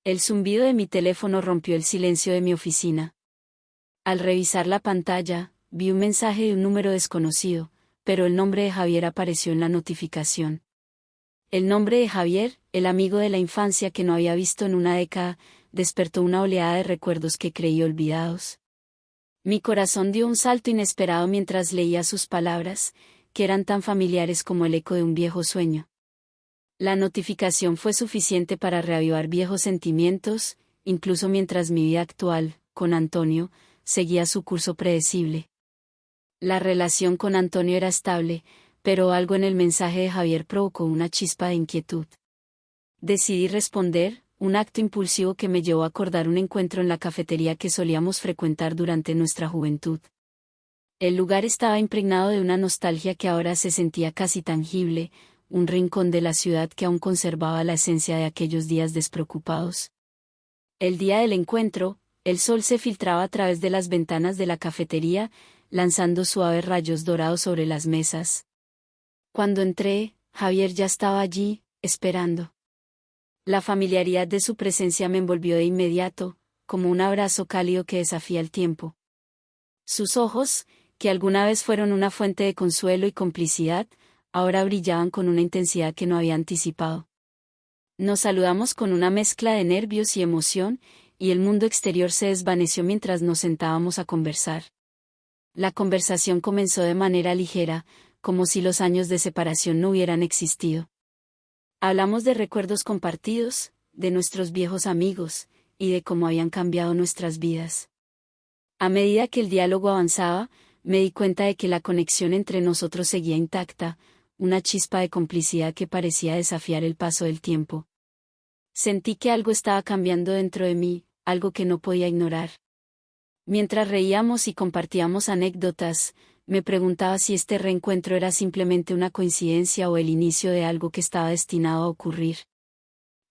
El zumbido de mi teléfono rompió el silencio de mi oficina. Al revisar la pantalla, vi un mensaje de un número desconocido, pero el nombre de Javier apareció en la notificación. El nombre de Javier, el amigo de la infancia que no había visto en una década, despertó una oleada de recuerdos que creí olvidados. Mi corazón dio un salto inesperado mientras leía sus palabras, que eran tan familiares como el eco de un viejo sueño. La notificación fue suficiente para reavivar viejos sentimientos, incluso mientras mi vida actual, con Antonio, seguía su curso predecible. La relación con Antonio era estable, pero algo en el mensaje de Javier provocó una chispa de inquietud. Decidí responder, un acto impulsivo que me llevó a acordar un encuentro en la cafetería que solíamos frecuentar durante nuestra juventud. El lugar estaba impregnado de una nostalgia que ahora se sentía casi tangible, un rincón de la ciudad que aún conservaba la esencia de aquellos días despreocupados. El día del encuentro, el sol se filtraba a través de las ventanas de la cafetería, lanzando suaves rayos dorados sobre las mesas. Cuando entré, Javier ya estaba allí, esperando. La familiaridad de su presencia me envolvió de inmediato, como un abrazo cálido que desafía el tiempo. Sus ojos, que alguna vez fueron una fuente de consuelo y complicidad, ahora brillaban con una intensidad que no había anticipado. Nos saludamos con una mezcla de nervios y emoción, y el mundo exterior se desvaneció mientras nos sentábamos a conversar. La conversación comenzó de manera ligera, como si los años de separación no hubieran existido. Hablamos de recuerdos compartidos, de nuestros viejos amigos, y de cómo habían cambiado nuestras vidas. A medida que el diálogo avanzaba, me di cuenta de que la conexión entre nosotros seguía intacta, una chispa de complicidad que parecía desafiar el paso del tiempo. Sentí que algo estaba cambiando dentro de mí, algo que no podía ignorar. Mientras reíamos y compartíamos anécdotas, me preguntaba si este reencuentro era simplemente una coincidencia o el inicio de algo que estaba destinado a ocurrir.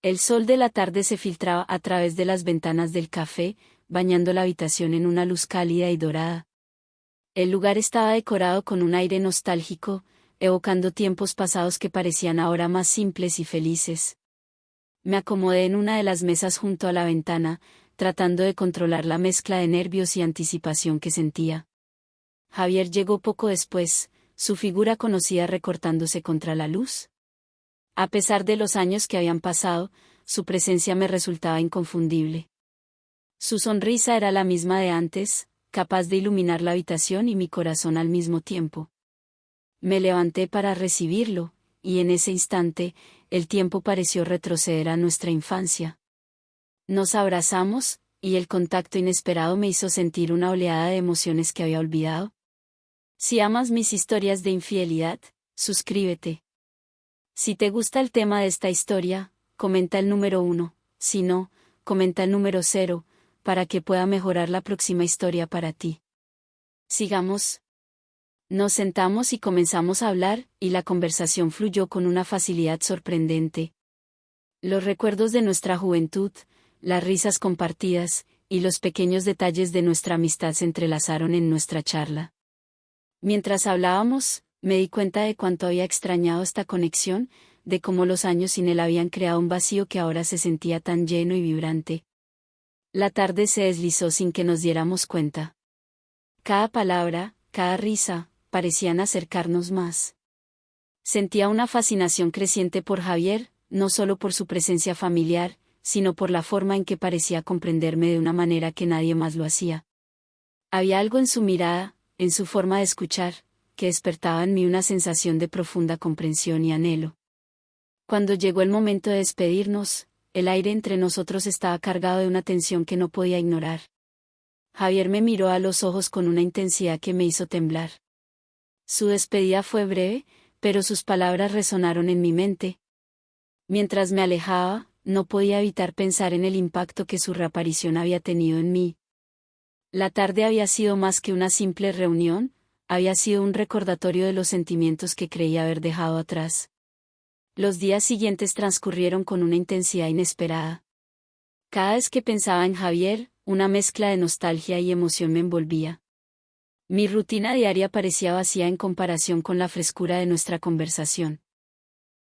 El sol de la tarde se filtraba a través de las ventanas del café, bañando la habitación en una luz cálida y dorada. El lugar estaba decorado con un aire nostálgico, evocando tiempos pasados que parecían ahora más simples y felices. Me acomodé en una de las mesas junto a la ventana, tratando de controlar la mezcla de nervios y anticipación que sentía. Javier llegó poco después, su figura conocida recortándose contra la luz. A pesar de los años que habían pasado, su presencia me resultaba inconfundible. Su sonrisa era la misma de antes, capaz de iluminar la habitación y mi corazón al mismo tiempo. Me levanté para recibirlo, y en ese instante, el tiempo pareció retroceder a nuestra infancia. Nos abrazamos, y el contacto inesperado me hizo sentir una oleada de emociones que había olvidado. Si amas mis historias de infidelidad, suscríbete. Si te gusta el tema de esta historia, comenta el número 1, si no, comenta el número 0, para que pueda mejorar la próxima historia para ti. Sigamos. Nos sentamos y comenzamos a hablar, y la conversación fluyó con una facilidad sorprendente. Los recuerdos de nuestra juventud, las risas compartidas, y los pequeños detalles de nuestra amistad se entrelazaron en nuestra charla. Mientras hablábamos, me di cuenta de cuánto había extrañado esta conexión, de cómo los años sin él habían creado un vacío que ahora se sentía tan lleno y vibrante. La tarde se deslizó sin que nos diéramos cuenta. Cada palabra, cada risa, parecían acercarnos más. Sentía una fascinación creciente por Javier, no solo por su presencia familiar, sino por la forma en que parecía comprenderme de una manera que nadie más lo hacía. Había algo en su mirada, en su forma de escuchar, que despertaba en mí una sensación de profunda comprensión y anhelo. Cuando llegó el momento de despedirnos, el aire entre nosotros estaba cargado de una tensión que no podía ignorar. Javier me miró a los ojos con una intensidad que me hizo temblar. Su despedida fue breve, pero sus palabras resonaron en mi mente. Mientras me alejaba, no podía evitar pensar en el impacto que su reaparición había tenido en mí. La tarde había sido más que una simple reunión, había sido un recordatorio de los sentimientos que creía haber dejado atrás. Los días siguientes transcurrieron con una intensidad inesperada. Cada vez que pensaba en Javier, una mezcla de nostalgia y emoción me envolvía. Mi rutina diaria parecía vacía en comparación con la frescura de nuestra conversación.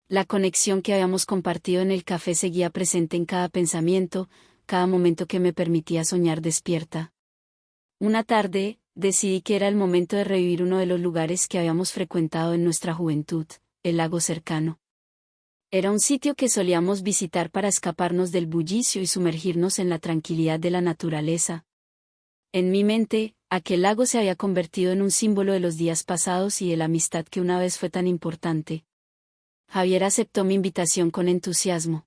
La conexión que habíamos compartido en el café seguía presente en cada pensamiento, cada momento que me permitía soñar despierta. Una tarde, decidí que era el momento de revivir uno de los lugares que habíamos frecuentado en nuestra juventud, el lago cercano. Era un sitio que solíamos visitar para escaparnos del bullicio y sumergirnos en la tranquilidad de la naturaleza. En mi mente, aquel lago se había convertido en un símbolo de los días pasados y de la amistad que una vez fue tan importante. Javier aceptó mi invitación con entusiasmo.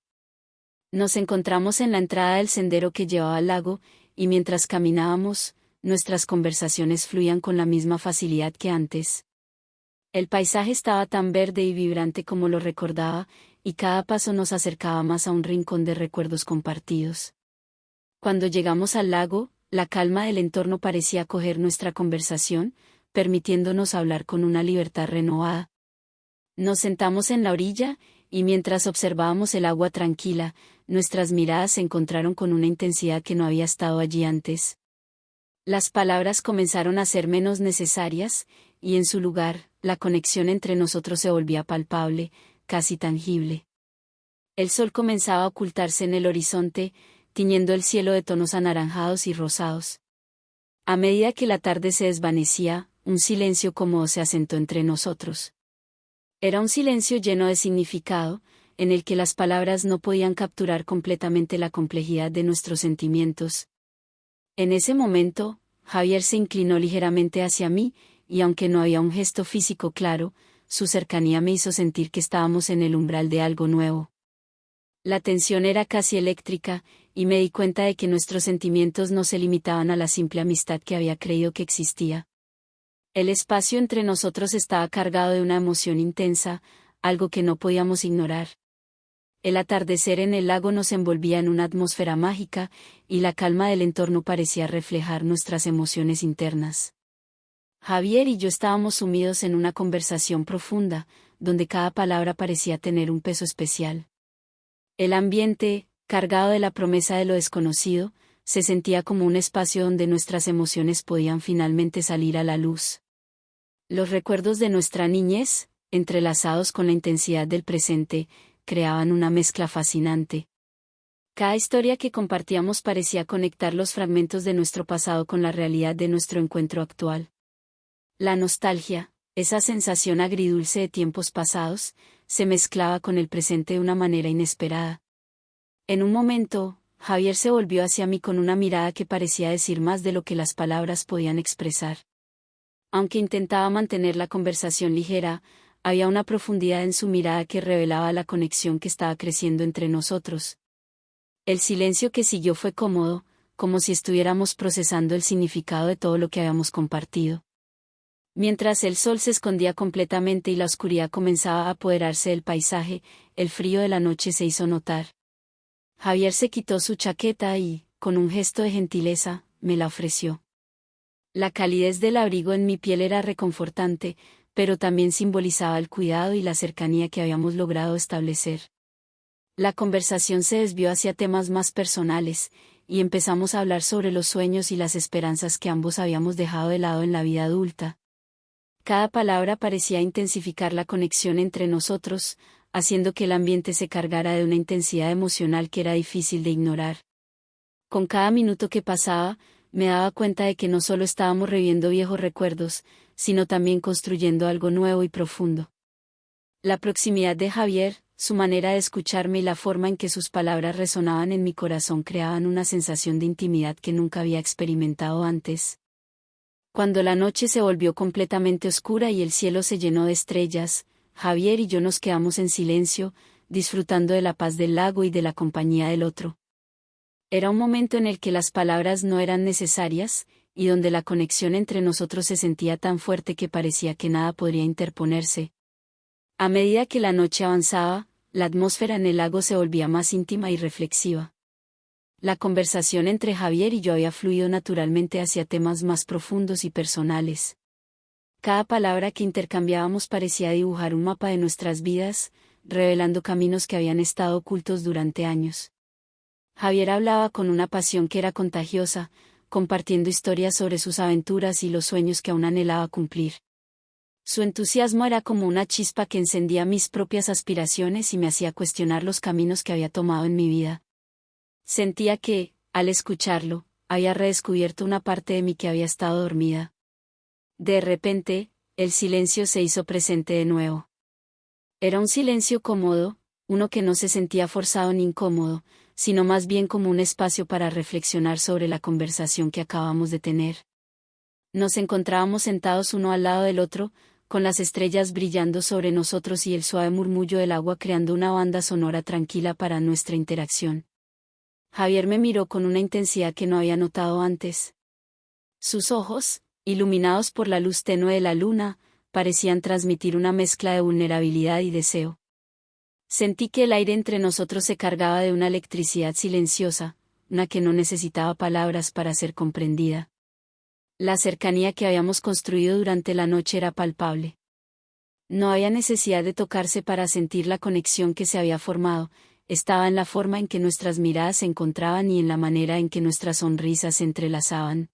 Nos encontramos en la entrada del sendero que llevaba al lago, y mientras caminábamos, nuestras conversaciones fluían con la misma facilidad que antes. El paisaje estaba tan verde y vibrante como lo recordaba, y cada paso nos acercaba más a un rincón de recuerdos compartidos. Cuando llegamos al lago, la calma del entorno parecía acoger nuestra conversación, permitiéndonos hablar con una libertad renovada. Nos sentamos en la orilla, y mientras observábamos el agua tranquila, nuestras miradas se encontraron con una intensidad que no había estado allí antes. Las palabras comenzaron a ser menos necesarias, y en su lugar, la conexión entre nosotros se volvía palpable, casi tangible. El sol comenzaba a ocultarse en el horizonte, tiñendo el cielo de tonos anaranjados y rosados. A medida que la tarde se desvanecía, un silencio cómodo se asentó entre nosotros. Era un silencio lleno de significado, en el que las palabras no podían capturar completamente la complejidad de nuestros sentimientos. En ese momento, Javier se inclinó ligeramente hacia mí, y aunque no había un gesto físico claro, su cercanía me hizo sentir que estábamos en el umbral de algo nuevo. La tensión era casi eléctrica, y me di cuenta de que nuestros sentimientos no se limitaban a la simple amistad que había creído que existía. El espacio entre nosotros estaba cargado de una emoción intensa, algo que no podíamos ignorar. El atardecer en el lago nos envolvía en una atmósfera mágica, y la calma del entorno parecía reflejar nuestras emociones internas. Javier y yo estábamos sumidos en una conversación profunda, donde cada palabra parecía tener un peso especial. El ambiente, cargado de la promesa de lo desconocido, se sentía como un espacio donde nuestras emociones podían finalmente salir a la luz. Los recuerdos de nuestra niñez, entrelazados con la intensidad del presente, creaban una mezcla fascinante. Cada historia que compartíamos parecía conectar los fragmentos de nuestro pasado con la realidad de nuestro encuentro actual. La nostalgia, esa sensación agridulce de tiempos pasados, se mezclaba con el presente de una manera inesperada. En un momento, Javier se volvió hacia mí con una mirada que parecía decir más de lo que las palabras podían expresar. Aunque intentaba mantener la conversación ligera, había una profundidad en su mirada que revelaba la conexión que estaba creciendo entre nosotros. El silencio que siguió fue cómodo, como si estuviéramos procesando el significado de todo lo que habíamos compartido. Mientras el sol se escondía completamente y la oscuridad comenzaba a apoderarse del paisaje, el frío de la noche se hizo notar. Javier se quitó su chaqueta y, con un gesto de gentileza, me la ofreció. La calidez del abrigo en mi piel era reconfortante, pero también simbolizaba el cuidado y la cercanía que habíamos logrado establecer. La conversación se desvió hacia temas más personales, y empezamos a hablar sobre los sueños y las esperanzas que ambos habíamos dejado de lado en la vida adulta. Cada palabra parecía intensificar la conexión entre nosotros, haciendo que el ambiente se cargara de una intensidad emocional que era difícil de ignorar. Con cada minuto que pasaba, me daba cuenta de que no solo estábamos reviviendo viejos recuerdos, sino también construyendo algo nuevo y profundo. La proximidad de Javier, su manera de escucharme y la forma en que sus palabras resonaban en mi corazón creaban una sensación de intimidad que nunca había experimentado antes. Cuando la noche se volvió completamente oscura y el cielo se llenó de estrellas, Javier y yo nos quedamos en silencio, disfrutando de la paz del lago y de la compañía del otro. Era un momento en el que las palabras no eran necesarias, y donde la conexión entre nosotros se sentía tan fuerte que parecía que nada podría interponerse. A medida que la noche avanzaba, la atmósfera en el lago se volvía más íntima y reflexiva. La conversación entre Javier y yo había fluido naturalmente hacia temas más profundos y personales. Cada palabra que intercambiábamos parecía dibujar un mapa de nuestras vidas, revelando caminos que habían estado ocultos durante años. Javier hablaba con una pasión que era contagiosa, compartiendo historias sobre sus aventuras y los sueños que aún anhelaba cumplir. Su entusiasmo era como una chispa que encendía mis propias aspiraciones y me hacía cuestionar los caminos que había tomado en mi vida. Sentía que, al escucharlo, había redescubierto una parte de mí que había estado dormida. De repente, el silencio se hizo presente de nuevo. Era un silencio cómodo, uno que no se sentía forzado ni incómodo, sino más bien como un espacio para reflexionar sobre la conversación que acabamos de tener. Nos encontrábamos sentados uno al lado del otro, con las estrellas brillando sobre nosotros y el suave murmullo del agua creando una banda sonora tranquila para nuestra interacción. Javier me miró con una intensidad que no había notado antes. Sus ojos, iluminados por la luz tenue de la luna, parecían transmitir una mezcla de vulnerabilidad y deseo. Sentí que el aire entre nosotros se cargaba de una electricidad silenciosa, una que no necesitaba palabras para ser comprendida. La cercanía que habíamos construido durante la noche era palpable. No había necesidad de tocarse para sentir la conexión que se había formado, estaba en la forma en que nuestras miradas se encontraban y en la manera en que nuestras sonrisas se entrelazaban.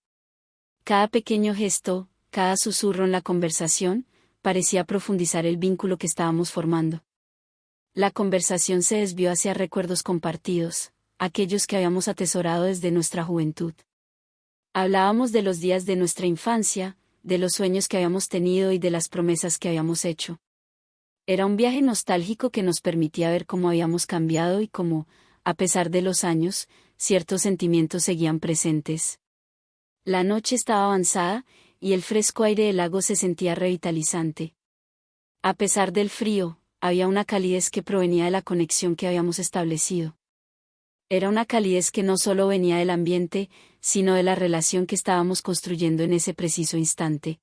Cada pequeño gesto, cada susurro en la conversación, parecía profundizar el vínculo que estábamos formando. La conversación se desvió hacia recuerdos compartidos, aquellos que habíamos atesorado desde nuestra juventud. Hablábamos de los días de nuestra infancia, de los sueños que habíamos tenido y de las promesas que habíamos hecho. Era un viaje nostálgico que nos permitía ver cómo habíamos cambiado y cómo, a pesar de los años, ciertos sentimientos seguían presentes. La noche estaba avanzada, y el fresco aire del lago se sentía revitalizante. A pesar del frío, había una calidez que provenía de la conexión que habíamos establecido. Era una calidez que no solo venía del ambiente, sino de la relación que estábamos construyendo en ese preciso instante.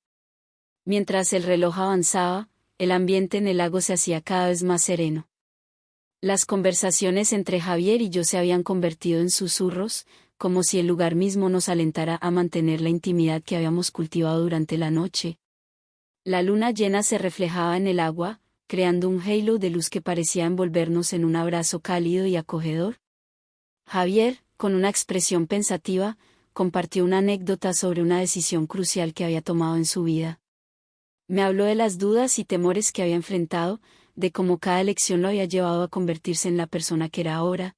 Mientras el reloj avanzaba, el ambiente en el lago se hacía cada vez más sereno. Las conversaciones entre Javier y yo se habían convertido en susurros, como si el lugar mismo nos alentara a mantener la intimidad que habíamos cultivado durante la noche. La luna llena se reflejaba en el agua, creando un halo de luz que parecía envolvernos en un abrazo cálido y acogedor. Javier, con una expresión pensativa, compartió una anécdota sobre una decisión crucial que había tomado en su vida. Me habló de las dudas y temores que había enfrentado, de cómo cada elección lo había llevado a convertirse en la persona que era ahora.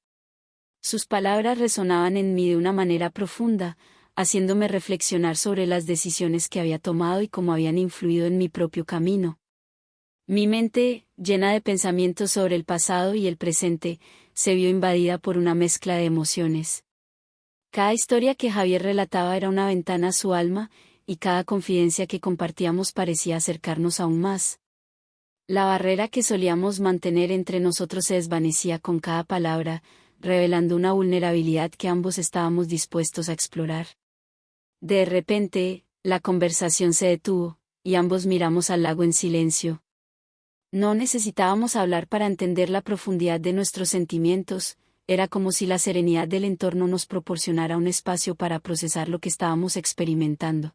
Sus palabras resonaban en mí de una manera profunda, haciéndome reflexionar sobre las decisiones que había tomado y cómo habían influido en mi propio camino. Mi mente, llena de pensamientos sobre el pasado y el presente, se vio invadida por una mezcla de emociones. Cada historia que Javier relataba era una ventana a su alma, y cada confidencia que compartíamos parecía acercarnos aún más. La barrera que solíamos mantener entre nosotros se desvanecía con cada palabra, revelando una vulnerabilidad que ambos estábamos dispuestos a explorar. De repente, la conversación se detuvo, y ambos miramos al lago en silencio. No necesitábamos hablar para entender la profundidad de nuestros sentimientos, era como si la serenidad del entorno nos proporcionara un espacio para procesar lo que estábamos experimentando.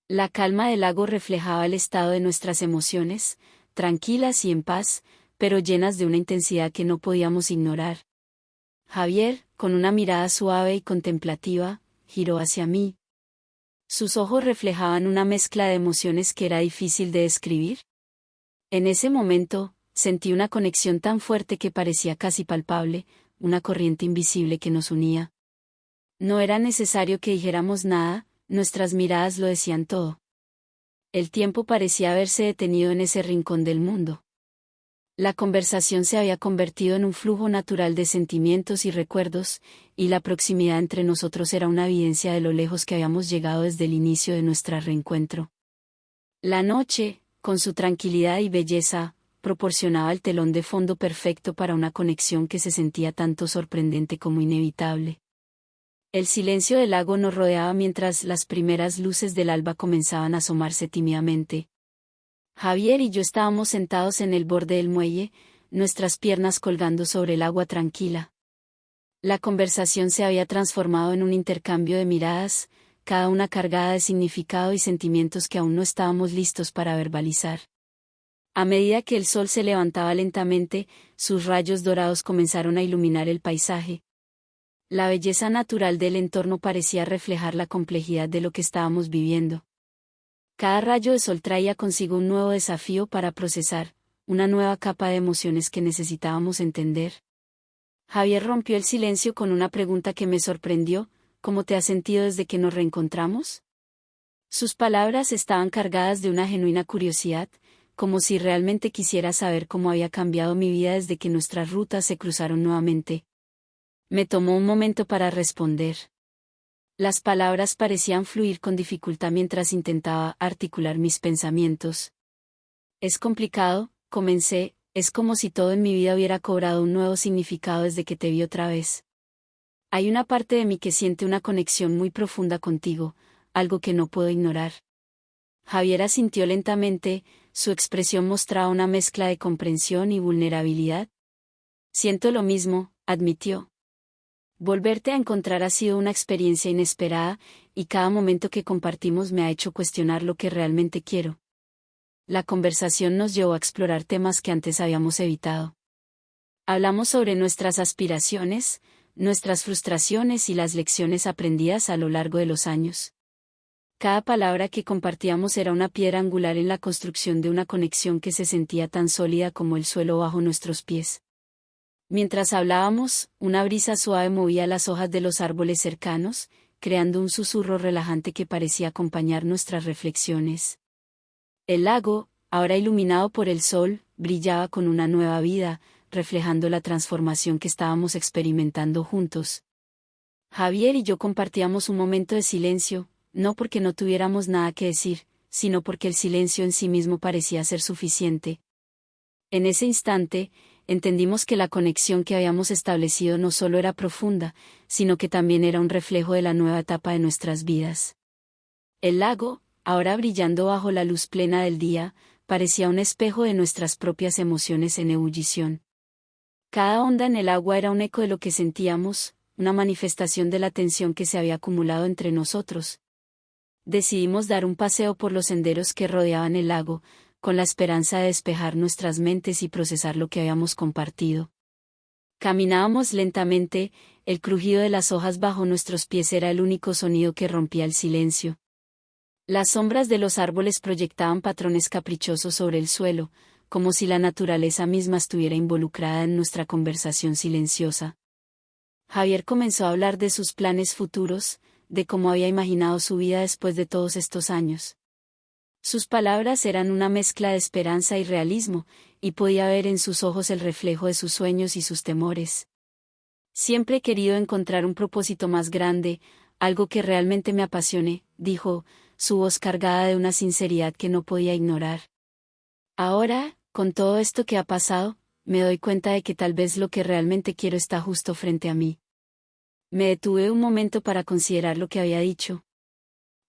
La calma del lago reflejaba el estado de nuestras emociones, tranquilas y en paz, pero llenas de una intensidad que no podíamos ignorar. Javier, con una mirada suave y contemplativa, giró hacia mí. Sus ojos reflejaban una mezcla de emociones que era difícil de describir. En ese momento, sentí una conexión tan fuerte que parecía casi palpable, una corriente invisible que nos unía. No era necesario que dijéramos nada, nuestras miradas lo decían todo. El tiempo parecía haberse detenido en ese rincón del mundo. La conversación se había convertido en un flujo natural de sentimientos y recuerdos, y la proximidad entre nosotros era una evidencia de lo lejos que habíamos llegado desde el inicio de nuestro reencuentro. La noche, con su tranquilidad y belleza, proporcionaba el telón de fondo perfecto para una conexión que se sentía tanto sorprendente como inevitable. El silencio del lago nos rodeaba mientras las primeras luces del alba comenzaban a asomarse tímidamente. Javier y yo estábamos sentados en el borde del muelle, nuestras piernas colgando sobre el agua tranquila. La conversación se había transformado en un intercambio de miradas, cada una cargada de significado y sentimientos que aún no estábamos listos para verbalizar. A medida que el sol se levantaba lentamente, sus rayos dorados comenzaron a iluminar el paisaje. La belleza natural del entorno parecía reflejar la complejidad de lo que estábamos viviendo. Cada rayo de sol traía consigo un nuevo desafío para procesar, una nueva capa de emociones que necesitábamos entender. Javier rompió el silencio con una pregunta que me sorprendió: ¿cómo te has sentido desde que nos reencontramos? Sus palabras estaban cargadas de una genuina curiosidad, como si realmente quisiera saber cómo había cambiado mi vida desde que nuestras rutas se cruzaron nuevamente. Me tomó un momento para responder. Las palabras parecían fluir con dificultad mientras intentaba articular mis pensamientos. Es complicado, comencé, es como si todo en mi vida hubiera cobrado un nuevo significado desde que te vi otra vez. Hay una parte de mí que siente una conexión muy profunda contigo, algo que no puedo ignorar. Javier asintió lentamente, su expresión mostraba una mezcla de comprensión y vulnerabilidad. Siento lo mismo, admitió. Volverte a encontrar ha sido una experiencia inesperada, y cada momento que compartimos me ha hecho cuestionar lo que realmente quiero. La conversación nos llevó a explorar temas que antes habíamos evitado. Hablamos sobre nuestras aspiraciones, nuestras frustraciones y las lecciones aprendidas a lo largo de los años. Cada palabra que compartíamos era una piedra angular en la construcción de una conexión que se sentía tan sólida como el suelo bajo nuestros pies. Mientras hablábamos, una brisa suave movía las hojas de los árboles cercanos, creando un susurro relajante que parecía acompañar nuestras reflexiones. El lago, ahora iluminado por el sol, brillaba con una nueva vida, reflejando la transformación que estábamos experimentando juntos. Javier y yo compartíamos un momento de silencio, no porque no tuviéramos nada que decir, sino porque el silencio en sí mismo parecía ser suficiente. En ese instante, entendimos que la conexión que habíamos establecido no solo era profunda, sino que también era un reflejo de la nueva etapa de nuestras vidas. El lago, ahora brillando bajo la luz plena del día, parecía un espejo de nuestras propias emociones en ebullición. Cada onda en el agua era un eco de lo que sentíamos, una manifestación de la tensión que se había acumulado entre nosotros. Decidimos dar un paseo por los senderos que rodeaban el lago, con la esperanza de despejar nuestras mentes y procesar lo que habíamos compartido. Caminábamos lentamente, el crujido de las hojas bajo nuestros pies era el único sonido que rompía el silencio. Las sombras de los árboles proyectaban patrones caprichosos sobre el suelo, como si la naturaleza misma estuviera involucrada en nuestra conversación silenciosa. Javier comenzó a hablar de sus planes futuros, de cómo había imaginado su vida después de todos estos años. Sus palabras eran una mezcla de esperanza y realismo, y podía ver en sus ojos el reflejo de sus sueños y sus temores. Siempre he querido encontrar un propósito más grande, algo que realmente me apasione, dijo, su voz cargada de una sinceridad que no podía ignorar. Ahora, con todo esto que ha pasado, me doy cuenta de que tal vez lo que realmente quiero está justo frente a mí. Me detuve un momento para considerar lo que había dicho.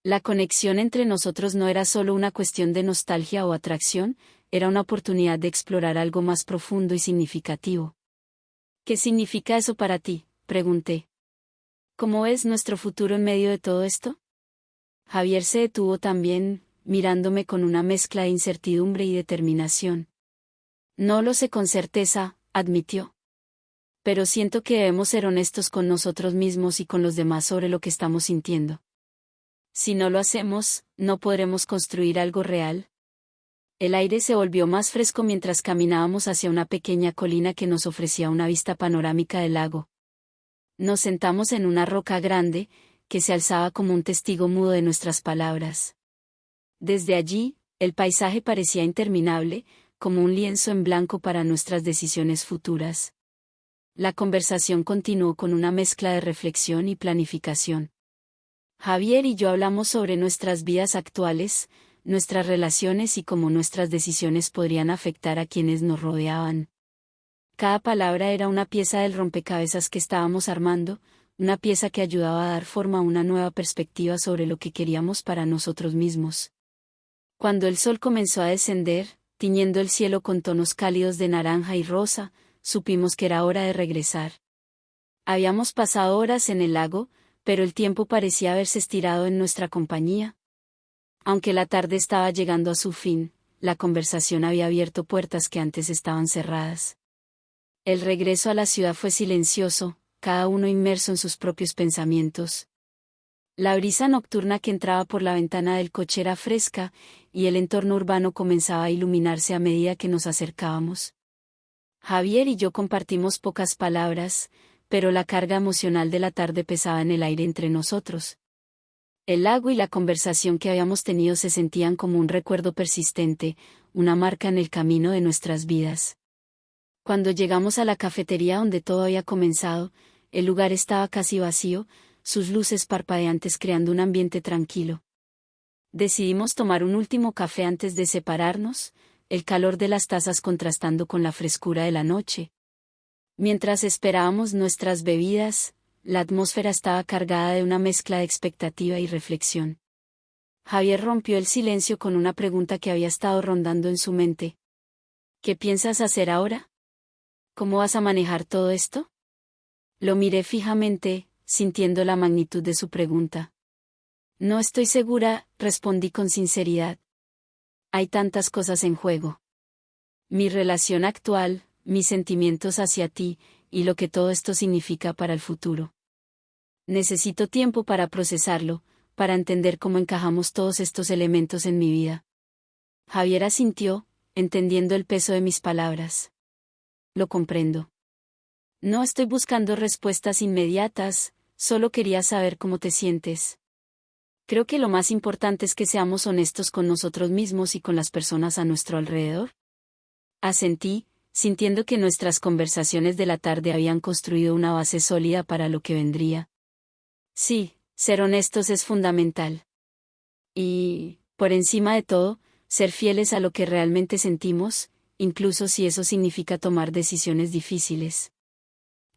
La conexión entre nosotros no era solo una cuestión de nostalgia o atracción, era una oportunidad de explorar algo más profundo y significativo. ¿Qué significa eso para ti?, pregunté. ¿Cómo ves nuestro futuro en medio de todo esto? Javier se detuvo también, mirándome con una mezcla de incertidumbre y determinación. No lo sé con certeza, admitió. Pero siento que debemos ser honestos con nosotros mismos y con los demás sobre lo que estamos sintiendo. Si no lo hacemos, no podremos construir algo real. El aire se volvió más fresco mientras caminábamos hacia una pequeña colina que nos ofrecía una vista panorámica del lago. Nos sentamos en una roca grande, que se alzaba como un testigo mudo de nuestras palabras. Desde allí, el paisaje parecía interminable, como un lienzo en blanco para nuestras decisiones futuras. La conversación continuó con una mezcla de reflexión y planificación. Javier y yo hablamos sobre nuestras vidas actuales, nuestras relaciones y cómo nuestras decisiones podrían afectar a quienes nos rodeaban. Cada palabra era una pieza del rompecabezas que estábamos armando, una pieza que ayudaba a dar forma a una nueva perspectiva sobre lo que queríamos para nosotros mismos. Cuando el sol comenzó a descender, tiñendo el cielo con tonos cálidos de naranja y rosa, supimos que era hora de regresar. Habíamos pasado horas en el lago, pero el tiempo parecía haberse estirado en nuestra compañía. Aunque la tarde estaba llegando a su fin, la conversación había abierto puertas que antes estaban cerradas. El regreso a la ciudad fue silencioso, cada uno inmerso en sus propios pensamientos. La brisa nocturna que entraba por la ventana del coche era fresca, y el entorno urbano comenzaba a iluminarse a medida que nos acercábamos. Javier y yo compartimos pocas palabras, pero la carga emocional de la tarde pesaba en el aire entre nosotros. El lago y la conversación que habíamos tenido se sentían como un recuerdo persistente, una marca en el camino de nuestras vidas. Cuando llegamos a la cafetería donde todo había comenzado, el lugar estaba casi vacío, sus luces parpadeantes creando un ambiente tranquilo. Decidimos tomar un último café antes de separarnos, el calor de las tazas contrastando con la frescura de la noche. Mientras esperábamos nuestras bebidas, la atmósfera estaba cargada de una mezcla de expectativa y reflexión. Javier rompió el silencio con una pregunta que había estado rondando en su mente. ¿Qué piensas hacer ahora? ¿Cómo vas a manejar todo esto? Lo miré fijamente, sintiendo la magnitud de su pregunta. No estoy segura, respondí con sinceridad. Hay tantas cosas en juego. Mi relación actual, mis sentimientos hacia ti, y lo que todo esto significa para el futuro. Necesito tiempo para procesarlo, para entender cómo encajamos todos estos elementos en mi vida. Javier asintió, entendiendo el peso de mis palabras. Lo comprendo. No estoy buscando respuestas inmediatas, solo quería saber cómo te sientes. Creo que lo más importante es que seamos honestos con nosotros mismos y con las personas a nuestro alrededor. Asentí, sintiendo que nuestras conversaciones de la tarde habían construido una base sólida para lo que vendría. Sí, ser honestos es fundamental. Y, por encima de todo, ser fieles a lo que realmente sentimos, incluso si eso significa tomar decisiones difíciles.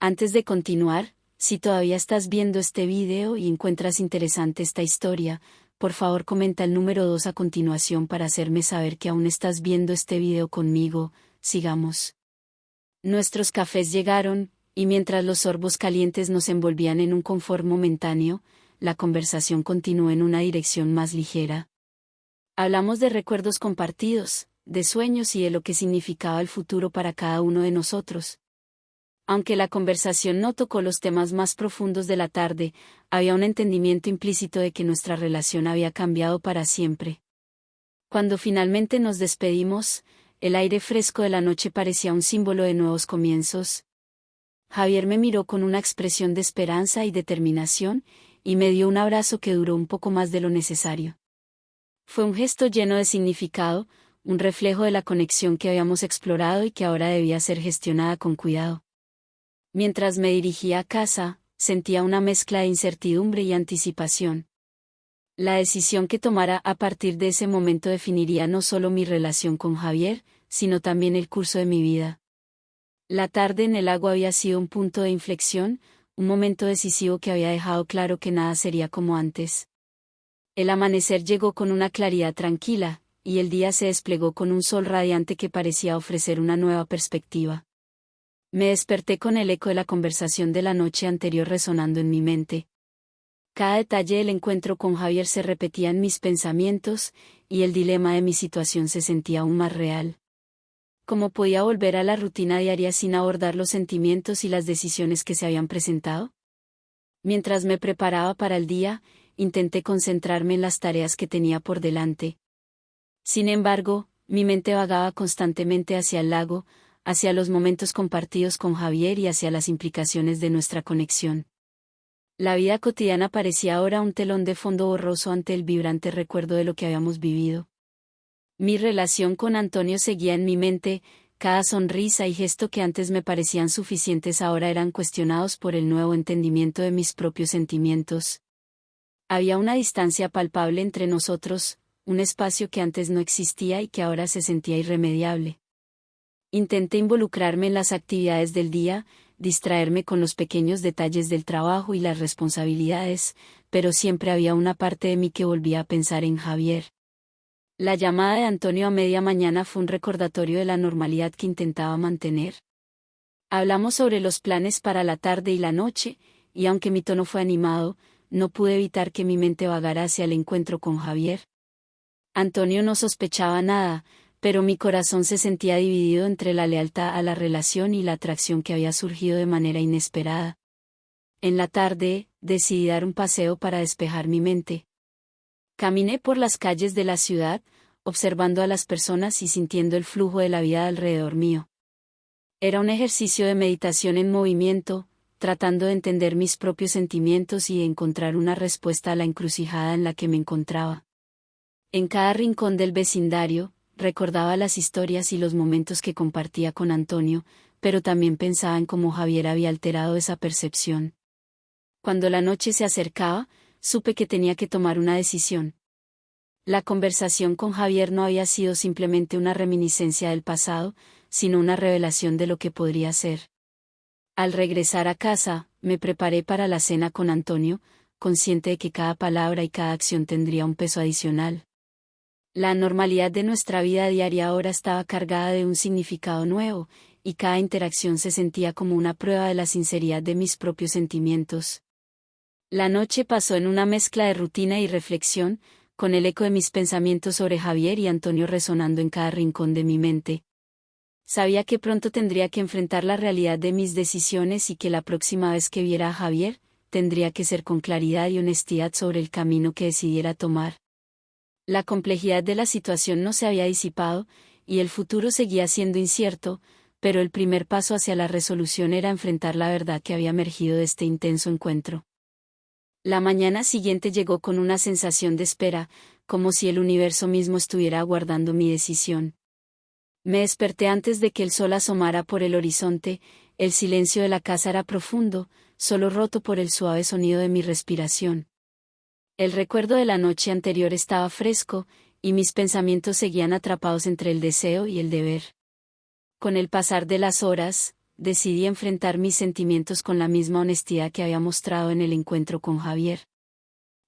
Antes de continuar, si todavía estás viendo este video y encuentras interesante esta historia, por favor comenta el número 2 a continuación para hacerme saber que aún estás viendo este video conmigo. Sigamos. Nuestros cafés llegaron, y mientras los sorbos calientes nos envolvían en un confort momentáneo, la conversación continuó en una dirección más ligera. Hablamos de recuerdos compartidos, de sueños y de lo que significaba el futuro para cada uno de nosotros. Aunque la conversación no tocó los temas más profundos de la tarde, había un entendimiento implícito de que nuestra relación había cambiado para siempre. Cuando finalmente nos despedimos, el aire fresco de la noche parecía un símbolo de nuevos comienzos. Javier me miró con una expresión de esperanza y determinación, y me dio un abrazo que duró un poco más de lo necesario. Fue un gesto lleno de significado, un reflejo de la conexión que habíamos explorado y que ahora debía ser gestionada con cuidado. Mientras me dirigía a casa, sentía una mezcla de incertidumbre y anticipación. La decisión que tomara a partir de ese momento definiría no solo mi relación con Javier, sino también el curso de mi vida. La tarde en el lago había sido un punto de inflexión, un momento decisivo que había dejado claro que nada sería como antes. El amanecer llegó con una claridad tranquila, y el día se desplegó con un sol radiante que parecía ofrecer una nueva perspectiva. Me desperté con el eco de la conversación de la noche anterior resonando en mi mente. Cada detalle del encuentro con Javier se repetía en mis pensamientos, y el dilema de mi situación se sentía aún más real. ¿Cómo podía volver a la rutina diaria sin abordar los sentimientos y las decisiones que se habían presentado? Mientras me preparaba para el día, intenté concentrarme en las tareas que tenía por delante. Sin embargo, mi mente vagaba constantemente hacia el lago, hacia los momentos compartidos con Javier y hacia las implicaciones de nuestra conexión. La vida cotidiana parecía ahora un telón de fondo borroso ante el vibrante recuerdo de lo que habíamos vivido. Mi relación con Antonio seguía en mi mente, cada sonrisa y gesto que antes me parecían suficientes ahora eran cuestionados por el nuevo entendimiento de mis propios sentimientos. Había una distancia palpable entre nosotros, un espacio que antes no existía y que ahora se sentía irremediable. Intenté involucrarme en las actividades del día, distraerme con los pequeños detalles del trabajo y las responsabilidades, pero siempre había una parte de mí que volvía a pensar en Javier. La llamada de Antonio a media mañana fue un recordatorio de la normalidad que intentaba mantener. Hablamos sobre los planes para la tarde y la noche, y aunque mi tono fue animado, no pude evitar que mi mente vagara hacia el encuentro con Javier. Antonio no sospechaba nada, pero mi corazón se sentía dividido entre la lealtad a la relación y la atracción que había surgido de manera inesperada. En la tarde, decidí dar un paseo para despejar mi mente. Caminé por las calles de la ciudad, observando a las personas y sintiendo el flujo de la vida alrededor mío. Era un ejercicio de meditación en movimiento, tratando de entender mis propios sentimientos y de encontrar una respuesta a la encrucijada en la que me encontraba. En cada rincón del vecindario, recordaba las historias y los momentos que compartía con Antonio, pero también pensaba en cómo Javier había alterado esa percepción. Cuando la noche se acercaba, supe que tenía que tomar una decisión. La conversación con Javier no había sido simplemente una reminiscencia del pasado, sino una revelación de lo que podría ser. Al regresar a casa, me preparé para la cena con Antonio, consciente de que cada palabra y cada acción tendría un peso adicional. La normalidad de nuestra vida diaria ahora estaba cargada de un significado nuevo, y cada interacción se sentía como una prueba de la sinceridad de mis propios sentimientos. La noche pasó en una mezcla de rutina y reflexión, con el eco de mis pensamientos sobre Javier y Antonio resonando en cada rincón de mi mente. Sabía que pronto tendría que enfrentar la realidad de mis decisiones y que la próxima vez que viera a Javier, tendría que ser con claridad y honestidad sobre el camino que decidiera tomar. La complejidad de la situación no se había disipado, y el futuro seguía siendo incierto, pero el primer paso hacia la resolución era enfrentar la verdad que había emergido de este intenso encuentro. La mañana siguiente llegó con una sensación de espera, como si el universo mismo estuviera aguardando mi decisión. Me desperté antes de que el sol asomara por el horizonte, el silencio de la casa era profundo, solo roto por el suave sonido de mi respiración. El recuerdo de la noche anterior estaba fresco, y mis pensamientos seguían atrapados entre el deseo y el deber. Con el pasar de las horas, decidí enfrentar mis sentimientos con la misma honestidad que había mostrado en el encuentro con Javier.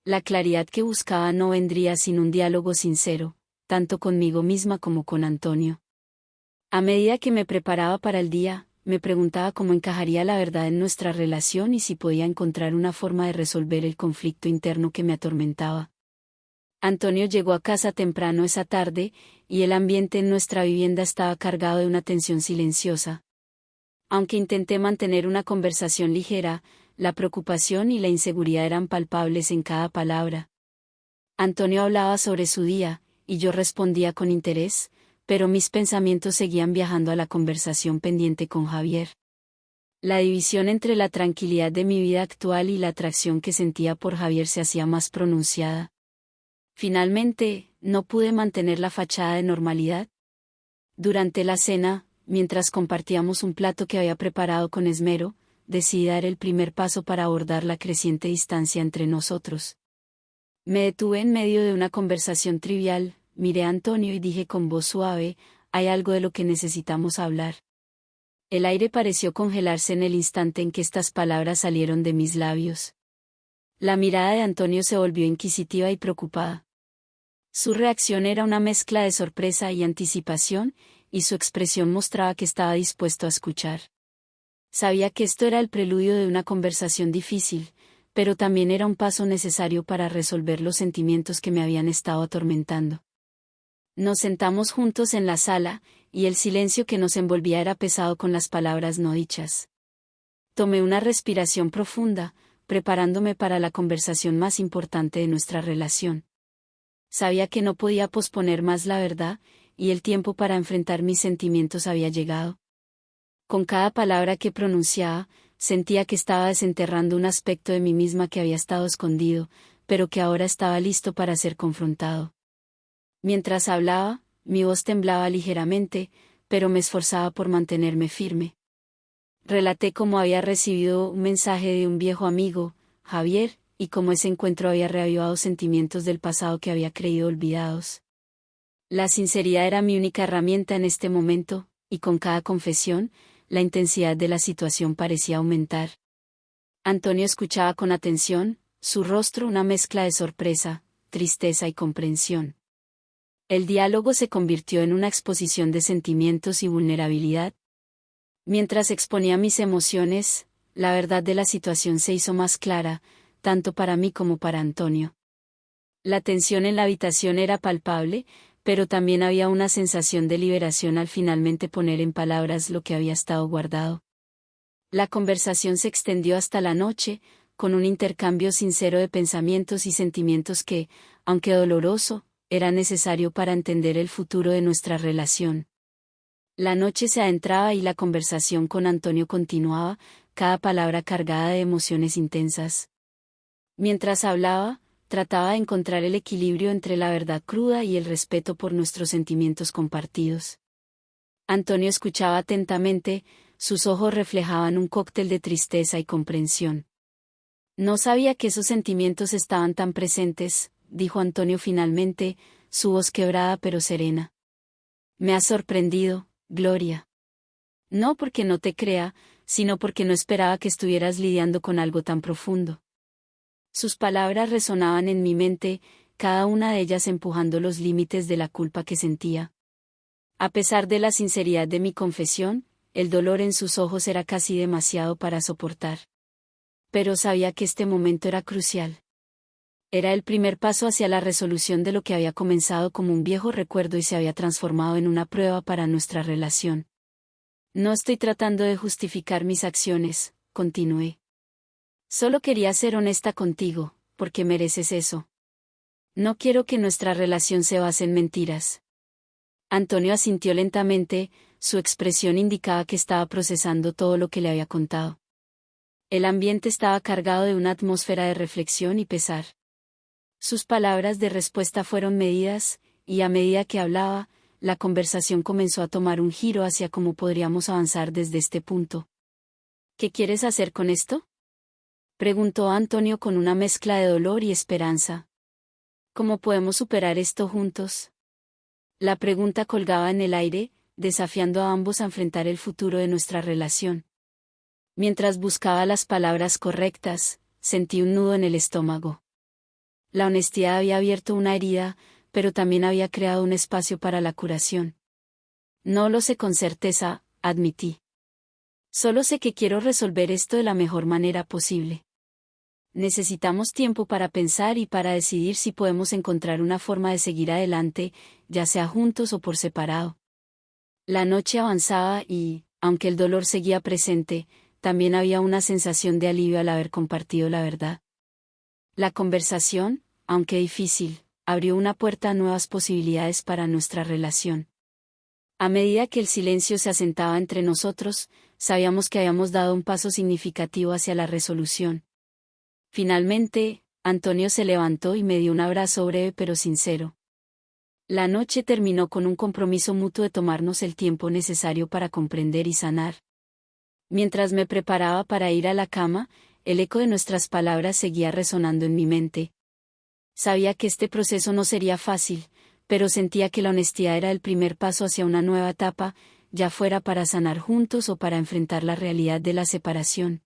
La claridad que buscaba no vendría sin un diálogo sincero, tanto conmigo misma como con Antonio. A medida que me preparaba para el día, me preguntaba cómo encajaría la verdad en nuestra relación y si podía encontrar una forma de resolver el conflicto interno que me atormentaba. Antonio llegó a casa temprano esa tarde, y el ambiente en nuestra vivienda estaba cargado de una tensión silenciosa. Aunque intenté mantener una conversación ligera, la preocupación y la inseguridad eran palpables en cada palabra. Antonio hablaba sobre su día, y yo respondía con interés, pero mis pensamientos seguían viajando a la conversación pendiente con Javier. La división entre la tranquilidad de mi vida actual y la atracción que sentía por Javier se hacía más pronunciada. Finalmente, no pude mantener la fachada de normalidad. Durante la cena, mientras compartíamos un plato que había preparado con esmero, decidí dar el primer paso para abordar la creciente distancia entre nosotros. Me detuve en medio de una conversación trivial, miré a Antonio y dije con voz suave, hay algo de lo que necesitamos hablar. El aire pareció congelarse en el instante en que estas palabras salieron de mis labios. La mirada de Antonio se volvió inquisitiva y preocupada. Su reacción era una mezcla de sorpresa y anticipación, y su expresión mostraba que estaba dispuesto a escuchar. Sabía que esto era el preludio de una conversación difícil, pero también era un paso necesario para resolver los sentimientos que me habían estado atormentando. Nos sentamos juntos en la sala, y el silencio que nos envolvía era pesado con las palabras no dichas. Tomé una respiración profunda, preparándome para la conversación más importante de nuestra relación. Sabía que no podía posponer más la verdad, y el tiempo para enfrentar mis sentimientos había llegado. Con cada palabra que pronunciaba, sentía que estaba desenterrando un aspecto de mí misma que había estado escondido, pero que ahora estaba listo para ser confrontado. Mientras hablaba, mi voz temblaba ligeramente, pero me esforzaba por mantenerme firme. Relaté cómo había recibido un mensaje de un viejo amigo, Javier, y cómo ese encuentro había reavivado sentimientos del pasado que había creído olvidados. La sinceridad era mi única herramienta en este momento, y con cada confesión, la intensidad de la situación parecía aumentar. Antonio escuchaba con atención, su rostro una mezcla de sorpresa, tristeza y comprensión. El diálogo se convirtió en una exposición de sentimientos y vulnerabilidad. Mientras exponía mis emociones, la verdad de la situación se hizo más clara, tanto para mí como para Antonio. La tensión en la habitación era palpable, pero también había una sensación de liberación al finalmente poner en palabras lo que había estado guardado. La conversación se extendió hasta la noche, con un intercambio sincero de pensamientos y sentimientos que, aunque doloroso, era necesario para entender el futuro de nuestra relación. La noche se adentraba y la conversación con Antonio continuaba, cada palabra cargada de emociones intensas. Mientras hablaba, trataba de encontrar el equilibrio entre la verdad cruda y el respeto por nuestros sentimientos compartidos. Antonio escuchaba atentamente, sus ojos reflejaban un cóctel de tristeza y comprensión. No sabía que esos sentimientos estaban tan presentes, dijo Antonio finalmente, su voz quebrada pero serena. Me has sorprendido, Gloria. No porque no te crea, sino porque no esperaba que estuvieras lidiando con algo tan profundo. Sus palabras resonaban en mi mente, cada una de ellas empujando los límites de la culpa que sentía. A pesar de la sinceridad de mi confesión, el dolor en sus ojos era casi demasiado para soportar. Pero sabía que este momento era crucial. Era el primer paso hacia la resolución de lo que había comenzado como un viejo recuerdo y se había transformado en una prueba para nuestra relación. No estoy tratando de justificar mis acciones, continué. Solo quería ser honesta contigo, porque mereces eso. No quiero que nuestra relación se base en mentiras. Antonio asintió lentamente, su expresión indicaba que estaba procesando todo lo que le había contado. El ambiente estaba cargado de una atmósfera de reflexión y pesar. Sus palabras de respuesta fueron medidas, y a medida que hablaba, la conversación comenzó a tomar un giro hacia cómo podríamos avanzar desde este punto. ¿Qué quieres hacer con esto?, preguntó Antonio con una mezcla de dolor y esperanza. ¿Cómo podemos superar esto juntos? La pregunta colgaba en el aire, desafiando a ambos a enfrentar el futuro de nuestra relación. Mientras buscaba las palabras correctas, sentí un nudo en el estómago. La honestidad había abierto una herida, pero también había creado un espacio para la curación. No lo sé con certeza, admití. Solo sé que quiero resolver esto de la mejor manera posible. Necesitamos tiempo para pensar y para decidir si podemos encontrar una forma de seguir adelante, ya sea juntos o por separado. La noche avanzaba y, aunque el dolor seguía presente, también había una sensación de alivio al haber compartido la verdad. La conversación, aunque difícil, abrió una puerta a nuevas posibilidades para nuestra relación. A medida que el silencio se asentaba entre nosotros, sabíamos que habíamos dado un paso significativo hacia la resolución. Finalmente, Antonio se levantó y me dio un abrazo breve pero sincero. La noche terminó con un compromiso mutuo de tomarnos el tiempo necesario para comprender y sanar. Mientras me preparaba para ir a la cama, el eco de nuestras palabras seguía resonando en mi mente. Sabía que este proceso no sería fácil, pero sentía que la honestidad era el primer paso hacia una nueva etapa, ya fuera para sanar juntos o para enfrentar la realidad de la separación.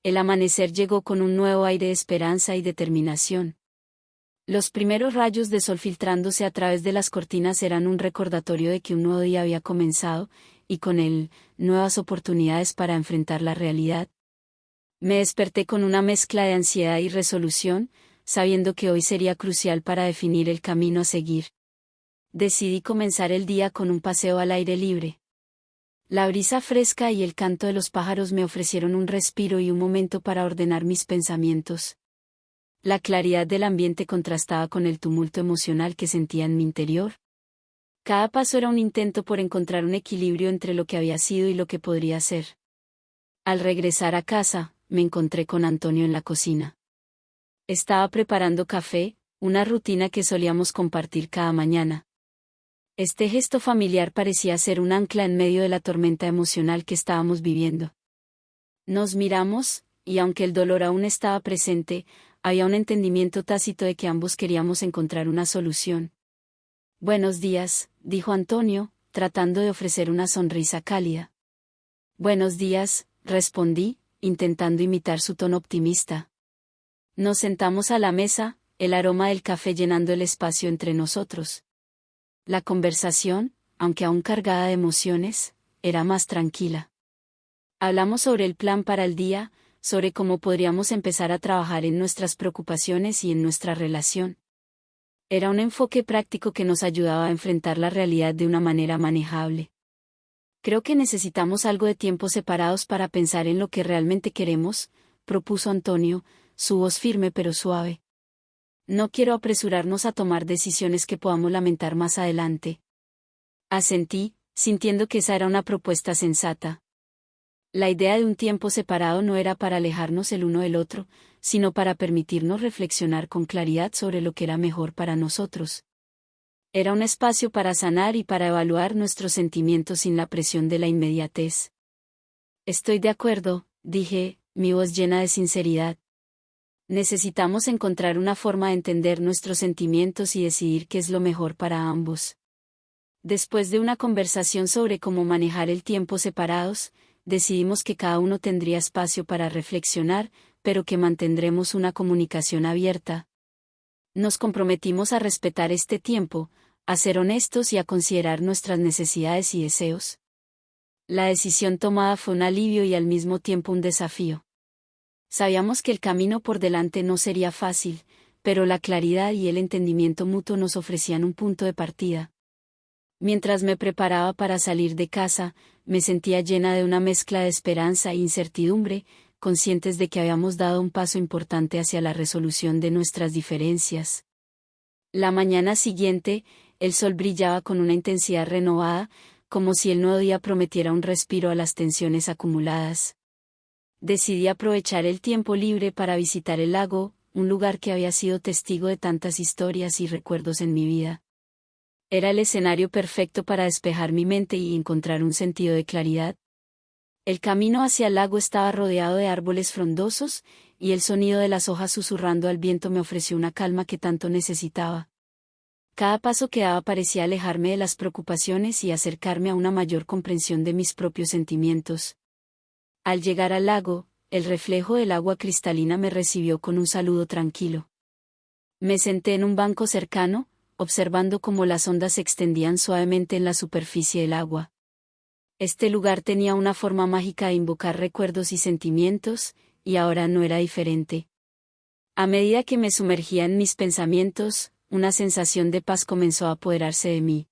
El amanecer llegó con un nuevo aire de esperanza y determinación. Los primeros rayos de sol filtrándose a través de las cortinas eran un recordatorio de que un nuevo día había comenzado, y con él, nuevas oportunidades para enfrentar la realidad. Me desperté con una mezcla de ansiedad y resolución, sabiendo que hoy sería crucial para definir el camino a seguir. Decidí comenzar el día con un paseo al aire libre. La brisa fresca y el canto de los pájaros me ofrecieron un respiro y un momento para ordenar mis pensamientos. La claridad del ambiente contrastaba con el tumulto emocional que sentía en mi interior. Cada paso era un intento por encontrar un equilibrio entre lo que había sido y lo que podría ser. Al regresar a casa, me encontré con Antonio en la cocina. Estaba preparando café, una rutina que solíamos compartir cada mañana. Este gesto familiar parecía ser un ancla en medio de la tormenta emocional que estábamos viviendo. Nos miramos, y aunque el dolor aún estaba presente, había un entendimiento tácito de que ambos queríamos encontrar una solución. Buenos días, dijo Antonio, tratando de ofrecer una sonrisa cálida. Buenos días, respondí, intentando imitar su tono optimista. Nos sentamos a la mesa, el aroma del café llenando el espacio entre nosotros. La conversación, aunque aún cargada de emociones, era más tranquila. Hablamos sobre el plan para el día, sobre cómo podríamos empezar a trabajar en nuestras preocupaciones y en nuestra relación. Era un enfoque práctico que nos ayudaba a enfrentar la realidad de una manera manejable. Creo que necesitamos algo de tiempo separados para pensar en lo que realmente queremos, propuso Antonio, su voz firme pero suave. No quiero apresurarnos a tomar decisiones que podamos lamentar más adelante. Asentí, sintiendo que esa era una propuesta sensata. La idea de un tiempo separado no era para alejarnos el uno del otro, sino para permitirnos reflexionar con claridad sobre lo que era mejor para nosotros. Era un espacio para sanar y para evaluar nuestros sentimientos sin la presión de la inmediatez. Estoy de acuerdo, dije, mi voz llena de sinceridad. Necesitamos encontrar una forma de entender nuestros sentimientos y decidir qué es lo mejor para ambos. Después de una conversación sobre cómo manejar el tiempo separados, decidimos que cada uno tendría espacio para reflexionar, pero que mantendremos una comunicación abierta. Nos comprometimos a respetar este tiempo, a ser honestos y a considerar nuestras necesidades y deseos. La decisión tomada fue un alivio y al mismo tiempo un desafío. Sabíamos que el camino por delante no sería fácil, pero la claridad y el entendimiento mutuo nos ofrecían un punto de partida. Mientras me preparaba para salir de casa, me sentía llena de una mezcla de esperanza e incertidumbre, conscientes de que habíamos dado un paso importante hacia la resolución de nuestras diferencias. La mañana siguiente, el sol brillaba con una intensidad renovada, como si el nuevo día prometiera un respiro a las tensiones acumuladas. Decidí aprovechar el tiempo libre para visitar el lago, un lugar que había sido testigo de tantas historias y recuerdos en mi vida. Era el escenario perfecto para despejar mi mente y encontrar un sentido de claridad. El camino hacia el lago estaba rodeado de árboles frondosos, y el sonido de las hojas susurrando al viento me ofreció una calma que tanto necesitaba. Cada paso que daba parecía alejarme de las preocupaciones y acercarme a una mayor comprensión de mis propios sentimientos. Al llegar al lago, el reflejo del agua cristalina me recibió con un saludo tranquilo. Me senté en un banco cercano, observando cómo las ondas se extendían suavemente en la superficie del agua. Este lugar tenía una forma mágica de invocar recuerdos y sentimientos, y ahora no era diferente. A medida que me sumergía en mis pensamientos, una sensación de paz comenzó a apoderarse de mí.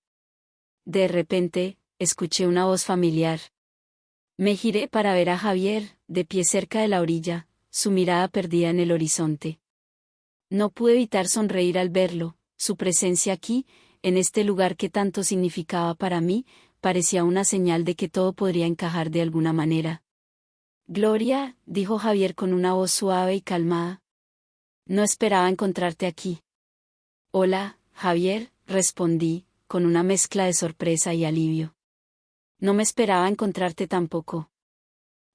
De repente, escuché una voz familiar. Me giré para ver a Javier, de pie cerca de la orilla, su mirada perdida en el horizonte. No pude evitar sonreír al verlo. Su presencia aquí, en este lugar que tanto significaba para mí, parecía una señal de que todo podría encajar de alguna manera. Gloria, dijo Javier con una voz suave y calmada. No esperaba encontrarte aquí. Hola, Javier, respondí, con una mezcla de sorpresa y alivio. No me esperaba encontrarte tampoco.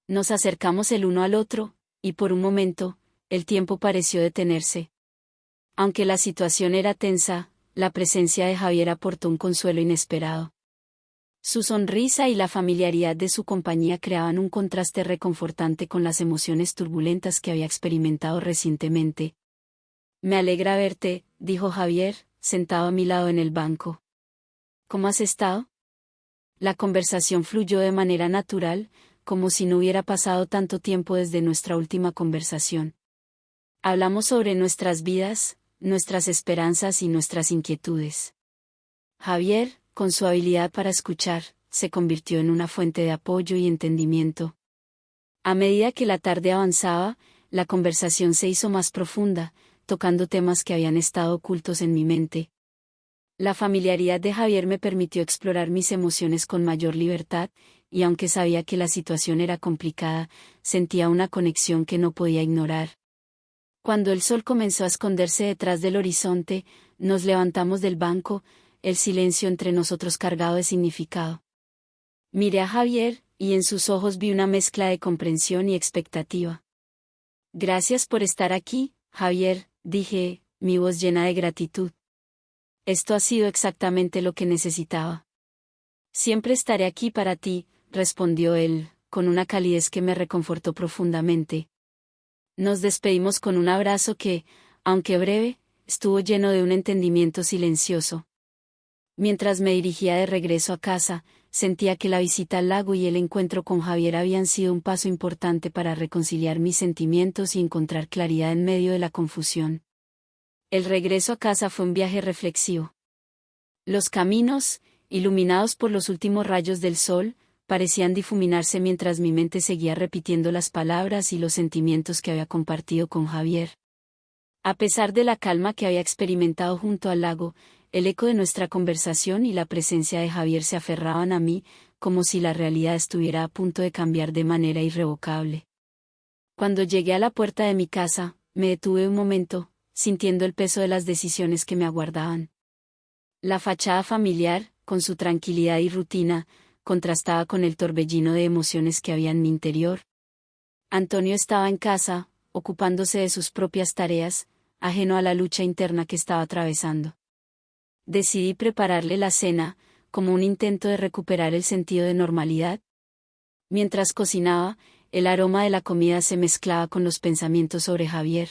Nos acercamos el uno al otro, y por un momento, el tiempo pareció detenerse. Aunque la situación era tensa, la presencia de Javier aportó un consuelo inesperado. Su sonrisa y la familiaridad de su compañía creaban un contraste reconfortante con las emociones turbulentas que había experimentado recientemente. Me alegra verte, dijo Javier, sentado a mi lado en el banco. ¿Cómo has estado? La conversación fluyó de manera natural, como si no hubiera pasado tanto tiempo desde nuestra última conversación. Hablamos sobre nuestras vidas, nuestras esperanzas y nuestras inquietudes. Javier, con su habilidad para escuchar, se convirtió en una fuente de apoyo y entendimiento. A medida que la tarde avanzaba, la conversación se hizo más profunda, tocando temas que habían estado ocultos en mi mente. La familiaridad de Javier me permitió explorar mis emociones con mayor libertad, y aunque sabía que la situación era complicada, sentía una conexión que no podía ignorar. Cuando el sol comenzó a esconderse detrás del horizonte, nos levantamos del banco, el silencio entre nosotros cargado de significado. Miré a Javier, y en sus ojos vi una mezcla de comprensión y expectativa. Gracias por estar aquí, Javier, dije, mi voz llena de gratitud. Esto ha sido exactamente lo que necesitaba. Siempre estaré aquí para ti, respondió él, con una calidez que me reconfortó profundamente. Nos despedimos con un abrazo que, aunque breve, estuvo lleno de un entendimiento silencioso. Mientras me dirigía de regreso a casa, sentía que la visita al lago y el encuentro con Javier habían sido un paso importante para reconciliar mis sentimientos y encontrar claridad en medio de la confusión. El regreso a casa fue un viaje reflexivo. Los caminos, iluminados por los últimos rayos del sol, parecían difuminarse mientras mi mente seguía repitiendo las palabras y los sentimientos que había compartido con Javier. A pesar de la calma que había experimentado junto al lago, el eco de nuestra conversación y la presencia de Javier se aferraban a mí, como si la realidad estuviera a punto de cambiar de manera irrevocable. Cuando llegué a la puerta de mi casa, me detuve un momento, sintiendo el peso de las decisiones que me aguardaban. La fachada familiar, con su tranquilidad y rutina, contrastaba con el torbellino de emociones que había en mi interior. Antonio estaba en casa, ocupándose de sus propias tareas, ajeno a la lucha interna que estaba atravesando. Decidí prepararle la cena, como un intento de recuperar el sentido de normalidad. Mientras cocinaba, el aroma de la comida se mezclaba con los pensamientos sobre Javier.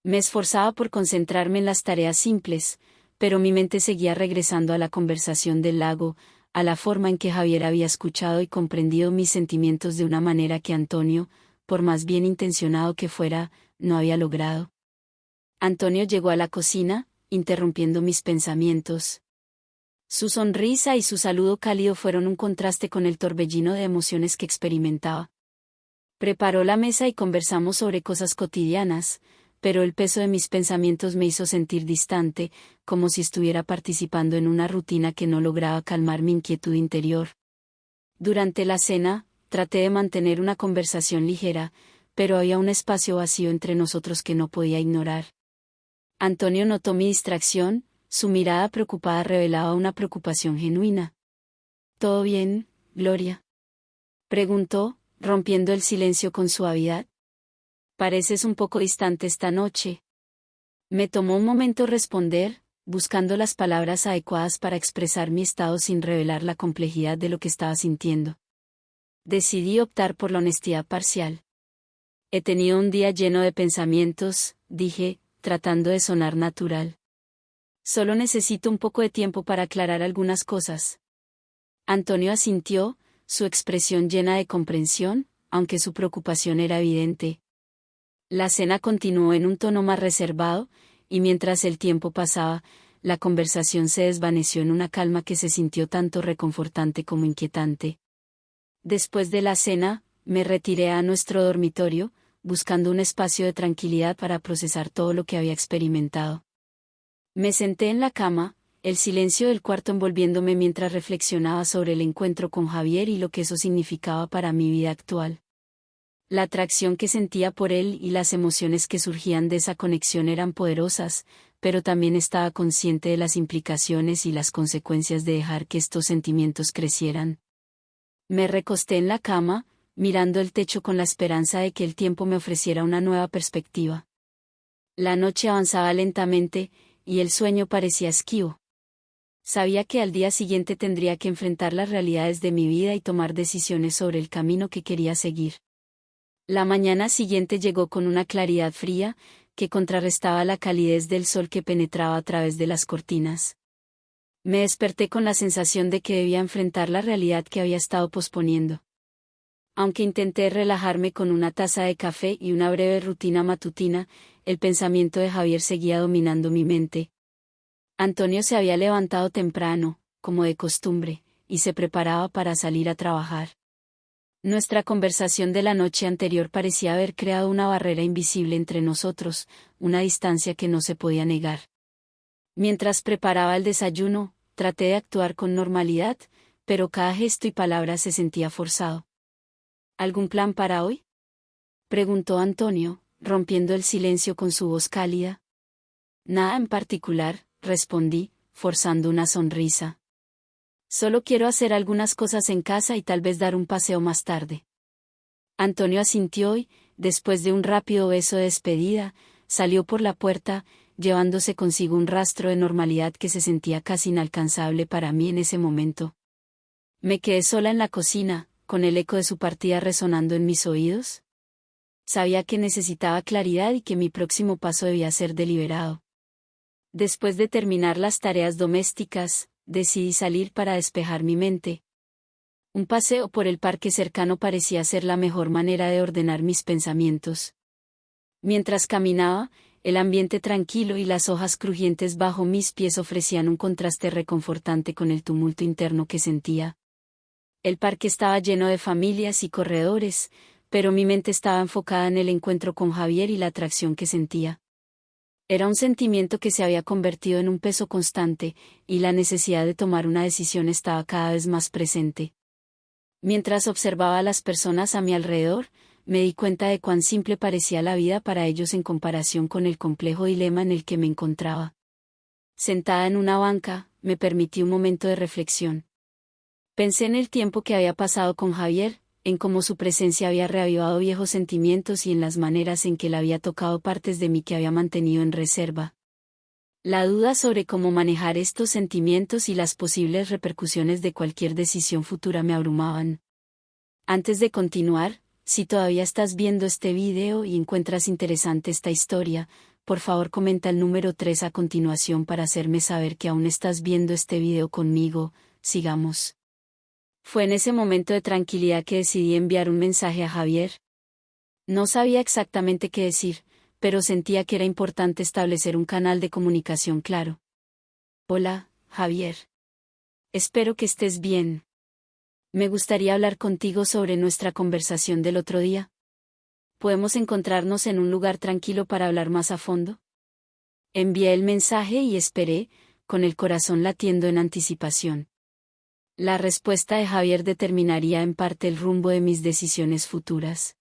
Me esforzaba por concentrarme en las tareas simples, pero mi mente seguía regresando a la conversación del lago, a la forma en que Javier había escuchado y comprendido mis sentimientos de una manera que Antonio, por más bien intencionado que fuera, no había logrado. Antonio llegó a la cocina, interrumpiendo mis pensamientos. Su sonrisa y su saludo cálido fueron un contraste con el torbellino de emociones que experimentaba. Preparó la mesa y conversamos sobre cosas cotidianas, pero el peso de mis pensamientos me hizo sentir distante, como si estuviera participando en una rutina que no lograba calmar mi inquietud interior. Durante la cena, traté de mantener una conversación ligera, pero había un espacio vacío entre nosotros que no podía ignorar. Antonio notó mi distracción, su mirada preocupada revelaba una preocupación genuina. ¿Todo bien, Gloria?, preguntó, rompiendo el silencio con suavidad. Pareces un poco distante esta noche. Me tomó un momento responder, buscando las palabras adecuadas para expresar mi estado sin revelar la complejidad de lo que estaba sintiendo. Decidí optar por la honestidad parcial. He tenido un día lleno de pensamientos, dije, tratando de sonar natural. Solo necesito un poco de tiempo para aclarar algunas cosas. Antonio asintió, su expresión llena de comprensión, aunque su preocupación era evidente. La cena continuó en un tono más reservado, y mientras el tiempo pasaba, la conversación se desvaneció en una calma que se sintió tanto reconfortante como inquietante. Después de la cena, me retiré a nuestro dormitorio, buscando un espacio de tranquilidad para procesar todo lo que había experimentado. Me senté en la cama, el silencio del cuarto envolviéndome mientras reflexionaba sobre el encuentro con Javier y lo que eso significaba para mi vida actual. La atracción que sentía por él y las emociones que surgían de esa conexión eran poderosas, pero también estaba consciente de las implicaciones y las consecuencias de dejar que estos sentimientos crecieran. Me recosté en la cama, mirando el techo con la esperanza de que el tiempo me ofreciera una nueva perspectiva. La noche avanzaba lentamente, y el sueño parecía esquivo. Sabía que al día siguiente tendría que enfrentar las realidades de mi vida y tomar decisiones sobre el camino que quería seguir. La mañana siguiente llegó con una claridad fría, que contrarrestaba la calidez del sol que penetraba a través de las cortinas. Me desperté con la sensación de que debía enfrentar la realidad que había estado posponiendo. Aunque intenté relajarme con una taza de café y una breve rutina matutina, el pensamiento de Javier seguía dominando mi mente. Antonio se había levantado temprano, como de costumbre, y se preparaba para salir a trabajar. Nuestra conversación de la noche anterior parecía haber creado una barrera invisible entre nosotros, una distancia que no se podía negar. Mientras preparaba el desayuno, traté de actuar con normalidad, pero cada gesto y palabra se sentía forzado. ¿Algún plan para hoy?, preguntó Antonio, rompiendo el silencio con su voz cálida. Nada en particular, respondí, forzando una sonrisa. Solo quiero hacer algunas cosas en casa y tal vez dar un paseo más tarde. Antonio asintió y, después de un rápido beso de despedida, salió por la puerta, llevándose consigo un rastro de normalidad que se sentía casi inalcanzable para mí en ese momento. Me quedé sola en la cocina, con el eco de su partida resonando en mis oídos. Sabía que necesitaba claridad y que mi próximo paso debía ser deliberado. Después de terminar las tareas domésticas, decidí salir para despejar mi mente. Un paseo por el parque cercano parecía ser la mejor manera de ordenar mis pensamientos. Mientras caminaba, el ambiente tranquilo y las hojas crujientes bajo mis pies ofrecían un contraste reconfortante con el tumulto interno que sentía. El parque estaba lleno de familias y corredores, pero mi mente estaba enfocada en el encuentro con Javier y la atracción que sentía. Era un sentimiento que se había convertido en un peso constante, y la necesidad de tomar una decisión estaba cada vez más presente. Mientras observaba a las personas a mi alrededor, me di cuenta de cuán simple parecía la vida para ellos en comparación con el complejo dilema en el que me encontraba. Sentada en una banca, me permití un momento de reflexión. Pensé en el tiempo que había pasado con Javier, en cómo su presencia había reavivado viejos sentimientos y en las maneras en que él había tocado partes de mí que había mantenido en reserva. La duda sobre cómo manejar estos sentimientos y las posibles repercusiones de cualquier decisión futura me abrumaban. Antes de continuar, si todavía estás viendo este video y encuentras interesante esta historia, por favor comenta el número 3 a continuación para hacerme saber que aún estás viendo este video conmigo. Sigamos. Fue en ese momento de tranquilidad que decidí enviar un mensaje a Javier. No sabía exactamente qué decir, pero sentía que era importante establecer un canal de comunicación claro. Hola, Javier. Espero que estés bien. Me gustaría hablar contigo sobre nuestra conversación del otro día. ¿Podemos encontrarnos en un lugar tranquilo para hablar más a fondo? Envié el mensaje y esperé, con el corazón latiendo en anticipación. La respuesta de Javier determinaría en parte el rumbo de mis decisiones futuras.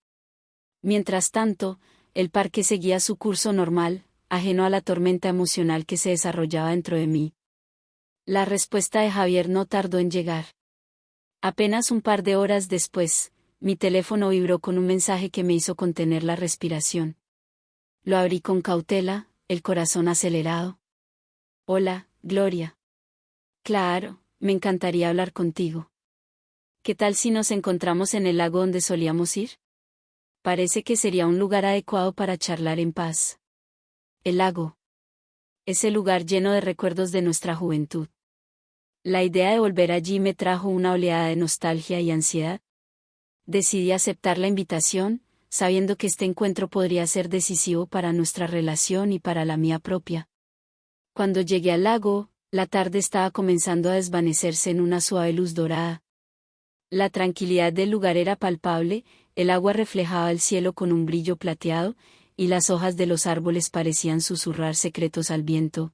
Mientras tanto, el parque seguía su curso normal, ajeno a la tormenta emocional que se desarrollaba dentro de mí. La respuesta de Javier no tardó en llegar. Apenas un par de horas después, mi teléfono vibró con un mensaje que me hizo contener la respiración. Lo abrí con cautela, el corazón acelerado. Hola, Gloria. Claro, me encantaría hablar contigo. ¿Qué tal si nos encontramos en el lago donde solíamos ir? Parece que sería un lugar adecuado para charlar en paz. El lago. Ese lugar lleno de recuerdos de nuestra juventud. La idea de volver allí me trajo una oleada de nostalgia y ansiedad. Decidí aceptar la invitación, sabiendo que este encuentro podría ser decisivo para nuestra relación y para la mía propia. Cuando llegué al lago, la tarde estaba comenzando a desvanecerse en una suave luz dorada. La tranquilidad del lugar era palpable, el agua reflejaba el cielo con un brillo plateado, y las hojas de los árboles parecían susurrar secretos al viento.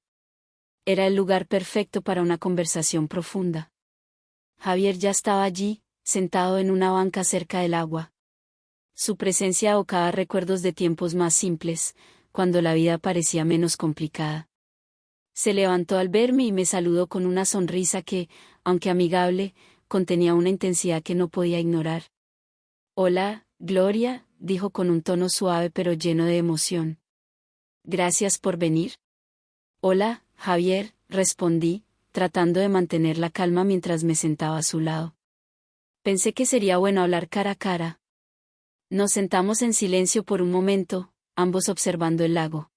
Era el lugar perfecto para una conversación profunda. Javier ya estaba allí, sentado en una banca cerca del agua. Su presencia evocaba recuerdos de tiempos más simples, cuando la vida parecía menos complicada. Se levantó al verme y me saludó con una sonrisa que, aunque amigable, contenía una intensidad que no podía ignorar. Hola, Gloria, dijo con un tono suave pero lleno de emoción. Gracias por venir. Hola, Javier, respondí, tratando de mantener la calma mientras me sentaba a su lado. Pensé que sería bueno hablar cara a cara. Nos sentamos en silencio por un momento, ambos observando el lago.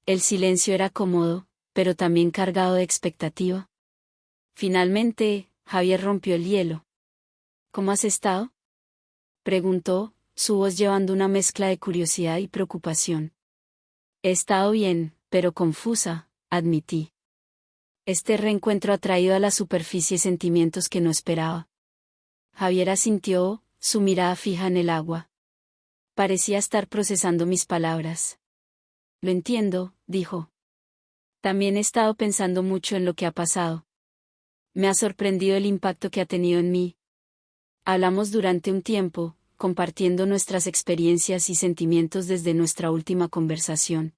El silencio era cómodo, pero también cargado de expectativa. Finalmente, Javier rompió el hielo. ¿Cómo has estado?, preguntó, su voz llevando una mezcla de curiosidad y preocupación. He estado bien, pero confusa, admití. Este reencuentro ha traído a la superficie sentimientos que no esperaba. Javier asintió, su mirada fija en el agua. Parecía estar procesando mis palabras. Lo entiendo, dijo. También he estado pensando mucho en lo que ha pasado. Me ha sorprendido el impacto que ha tenido en mí. Hablamos durante un tiempo, compartiendo nuestras experiencias y sentimientos desde nuestra última conversación.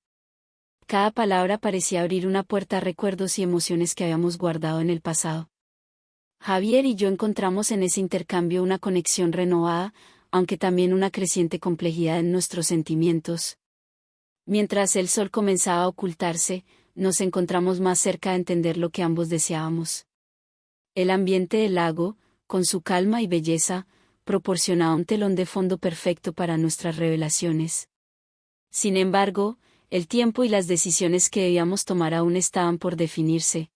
Cada palabra parecía abrir una puerta a recuerdos y emociones que habíamos guardado en el pasado. Javier y yo encontramos en ese intercambio una conexión renovada, aunque también una creciente complejidad en nuestros sentimientos. Mientras el sol comenzaba a ocultarse, nos encontramos más cerca de entender lo que ambos deseábamos. El ambiente del lago, con su calma y belleza, proporcionaba un telón de fondo perfecto para nuestras revelaciones. Sin embargo, el tiempo y las decisiones que debíamos tomar aún estaban por definirse.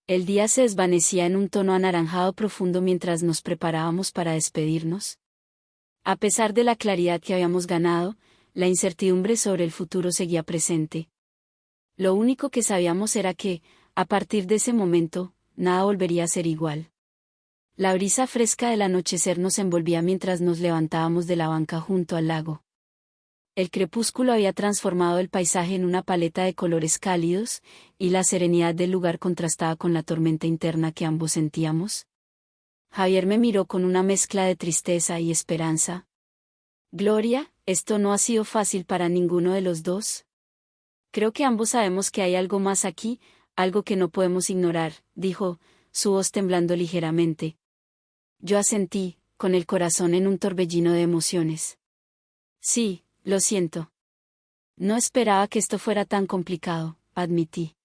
El día se desvanecía en un tono anaranjado profundo mientras nos preparábamos para despedirnos. A pesar de la claridad que habíamos ganado, la incertidumbre sobre el futuro seguía presente. Lo único que sabíamos era que, a partir de ese momento, nada volvería a ser igual. La brisa fresca del anochecer nos envolvía mientras nos levantábamos de la banca junto al lago. El crepúsculo había transformado el paisaje en una paleta de colores cálidos, y la serenidad del lugar contrastaba con la tormenta interna que ambos sentíamos. Javier me miró con una mezcla de tristeza y esperanza. Gloria, esto no ha sido fácil para ninguno de los dos. Creo que ambos sabemos que hay algo más aquí, algo que no podemos ignorar, dijo, su voz temblando ligeramente. Yo asentí, con el corazón en un torbellino de emociones. Sí, lo siento. No esperaba que esto fuera tan complicado, admití.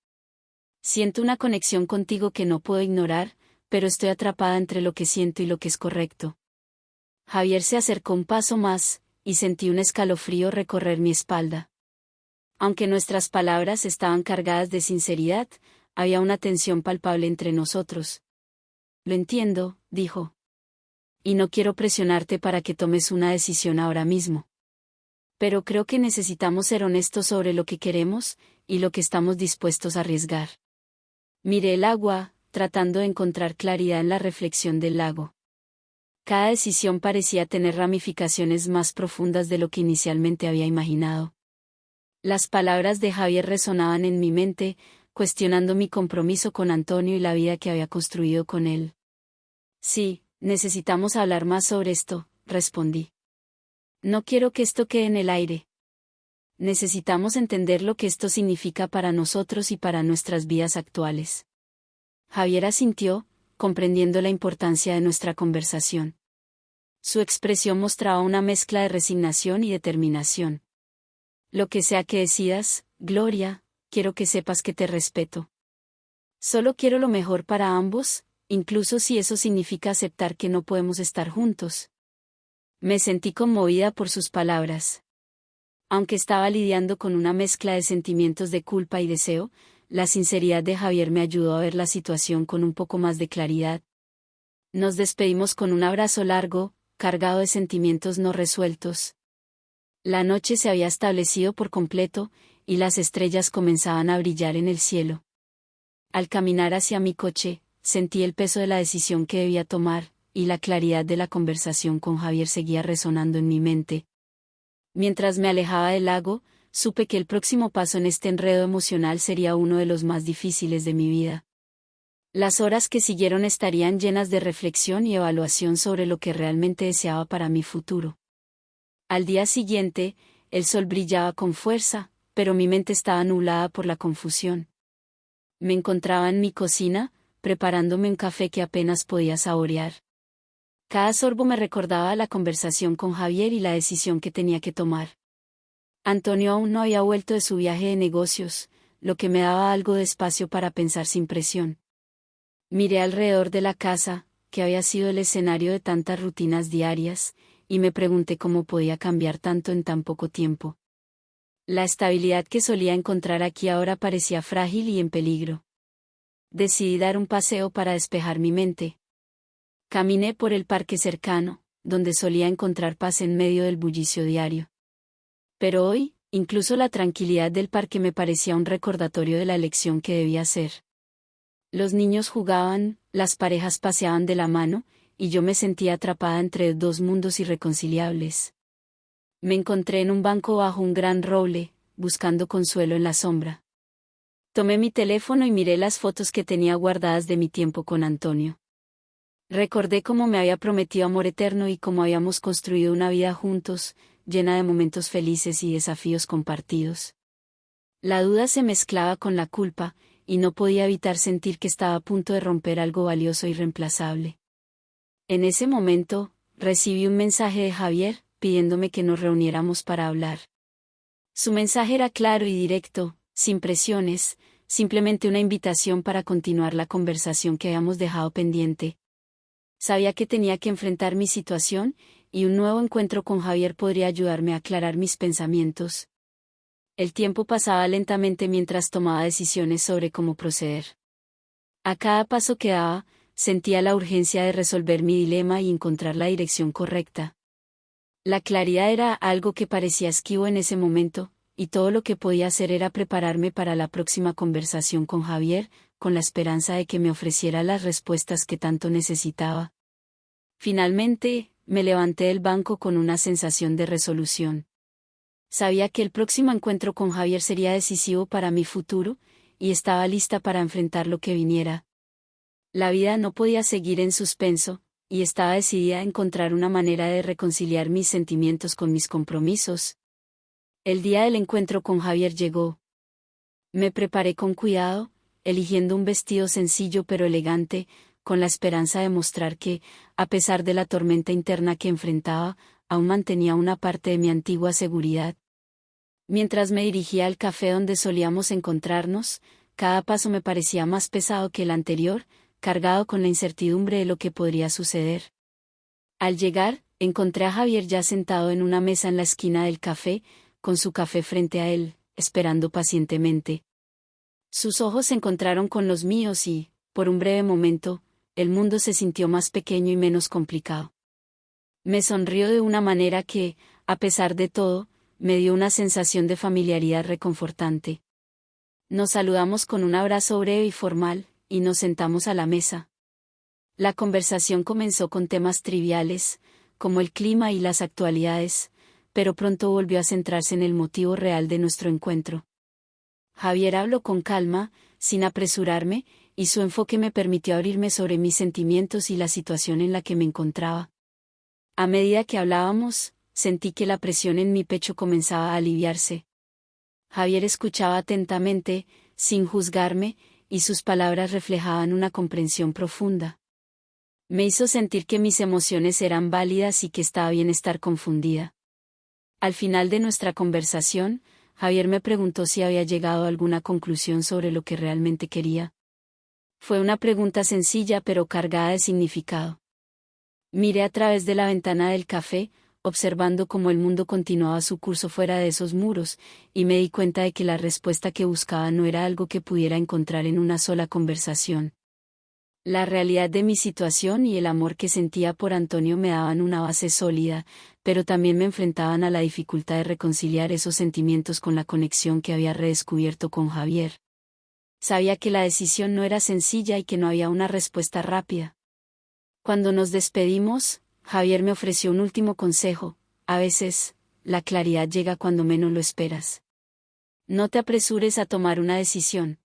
Siento una conexión contigo que no puedo ignorar, pero estoy atrapada entre lo que siento y lo que es correcto. Javier se acercó un paso más, y sentí un escalofrío recorrer mi espalda. Aunque nuestras palabras estaban cargadas de sinceridad, había una tensión palpable entre nosotros. Lo entiendo, dijo. Y no quiero presionarte para que tomes una decisión ahora mismo. Pero creo que necesitamos ser honestos sobre lo que queremos, y lo que estamos dispuestos a arriesgar. Miré el agua, tratando de encontrar claridad en la reflexión del lago. Cada decisión parecía tener ramificaciones más profundas de lo que inicialmente había imaginado. Las palabras de Javier resonaban en mi mente, cuestionando mi compromiso con Antonio y la vida que había construido con él. Sí, necesitamos hablar más sobre esto, respondí. No quiero que esto quede en el aire. Necesitamos entender lo que esto significa para nosotros y para nuestras vidas actuales. Javier asintió, comprendiendo la importancia de nuestra conversación. Su expresión mostraba una mezcla de resignación y determinación. Lo que sea que decidas, Gloria, quiero que sepas que te respeto. Solo quiero lo mejor para ambos, incluso si eso significa aceptar que no podemos estar juntos. Me sentí conmovida por sus palabras. Aunque estaba lidiando con una mezcla de sentimientos de culpa y deseo, la sinceridad de Javier me ayudó a ver la situación con un poco más de claridad. Nos despedimos con un abrazo largo, cargado de sentimientos no resueltos. La noche se había establecido por completo, y las estrellas comenzaban a brillar en el cielo. Al caminar hacia mi coche, sentí el peso de la decisión que debía tomar, y la claridad de la conversación con Javier seguía resonando en mi mente. Mientras me alejaba del lago, supe que el próximo paso en este enredo emocional sería uno de los más difíciles de mi vida. Las horas que siguieron estarían llenas de reflexión y evaluación sobre lo que realmente deseaba para mi futuro. Al día siguiente, el sol brillaba con fuerza, pero mi mente estaba nublada por la confusión. Me encontraba en mi cocina, preparándome un café que apenas podía saborear. Cada sorbo me recordaba la conversación con Javier y la decisión que tenía que tomar. Antonio aún no había vuelto de su viaje de negocios, lo que me daba algo de espacio para pensar sin presión. Miré alrededor de la casa, que había sido el escenario de tantas rutinas diarias, y me pregunté cómo podía cambiar tanto en tan poco tiempo. La estabilidad que solía encontrar aquí ahora parecía frágil y en peligro. Decidí dar un paseo para despejar mi mente. Caminé por el parque cercano, donde solía encontrar paz en medio del bullicio diario. Pero hoy, incluso la tranquilidad del parque me parecía un recordatorio de la elección que debía hacer. Los niños jugaban, las parejas paseaban de la mano, y yo me sentía atrapada entre dos mundos irreconciliables. Me encontré en un banco bajo un gran roble, buscando consuelo en la sombra. Tomé mi teléfono y miré las fotos que tenía guardadas de mi tiempo con Antonio. Recordé cómo me había prometido amor eterno y cómo habíamos construido una vida juntos, llena de momentos felices y desafíos compartidos. La duda se mezclaba con la culpa, y no podía evitar sentir que estaba a punto de romper algo valioso e irreemplazable. En ese momento, recibí un mensaje de Javier, pidiéndome que nos reuniéramos para hablar. Su mensaje era claro y directo, sin presiones, simplemente una invitación para continuar la conversación que habíamos dejado pendiente. Sabía que tenía que enfrentar mi situación, y un nuevo encuentro con Javier podría ayudarme a aclarar mis pensamientos. El tiempo pasaba lentamente mientras tomaba decisiones sobre cómo proceder. A cada paso que daba, sentía la urgencia de resolver mi dilema y encontrar la dirección correcta. La claridad era algo que parecía esquivo en ese momento, y todo lo que podía hacer era prepararme para la próxima conversación con Javier, con la esperanza de que me ofreciera las respuestas que tanto necesitaba. Finalmente, me levanté del banco con una sensación de resolución. Sabía que el próximo encuentro con Javier sería decisivo para mi futuro, y estaba lista para enfrentar lo que viniera. La vida no podía seguir en suspenso, y estaba decidida a encontrar una manera de reconciliar mis sentimientos con mis compromisos. El día del encuentro con Javier llegó. Me preparé con cuidado, eligiendo un vestido sencillo pero elegante, con la esperanza de mostrar que, a pesar de la tormenta interna que enfrentaba, aún mantenía una parte de mi antigua seguridad. Mientras me dirigía al café donde solíamos encontrarnos, cada paso me parecía más pesado que el anterior, cargado con la incertidumbre de lo que podría suceder. Al llegar, encontré a Javier ya sentado en una mesa en la esquina del café, con su café frente a él, esperando pacientemente. Sus ojos se encontraron con los míos y, por un breve momento, el mundo se sintió más pequeño y menos complicado. Me sonrió de una manera que, a pesar de todo, me dio una sensación de familiaridad reconfortante. Nos saludamos con un abrazo breve y formal, y nos sentamos a la mesa. La conversación comenzó con temas triviales, como el clima y las actualidades, pero pronto volvió a centrarse en el motivo real de nuestro encuentro. Javier habló con calma, sin apresurarme, y su enfoque me permitió abrirme sobre mis sentimientos y la situación en la que me encontraba. A medida que hablábamos, sentí que la presión en mi pecho comenzaba a aliviarse. Javier escuchaba atentamente, sin juzgarme, y sus palabras reflejaban una comprensión profunda. Me hizo sentir que mis emociones eran válidas y que estaba bien estar confundida. Al final de nuestra conversación, Javier me preguntó si había llegado a alguna conclusión sobre lo que realmente quería. Fue una pregunta sencilla pero cargada de significado. Miré a través de la ventana del café, observando cómo el mundo continuaba su curso fuera de esos muros, y me di cuenta de que la respuesta que buscaba no era algo que pudiera encontrar en una sola conversación. La realidad de mi situación y el amor que sentía por Antonio me daban una base sólida, pero también me enfrentaban a la dificultad de reconciliar esos sentimientos con la conexión que había redescubierto con Javier. Sabía que la decisión no era sencilla y que no había una respuesta rápida. Cuando nos despedimos, Javier me ofreció un último consejo: a veces, la claridad llega cuando menos lo esperas. No te apresures a tomar una decisión.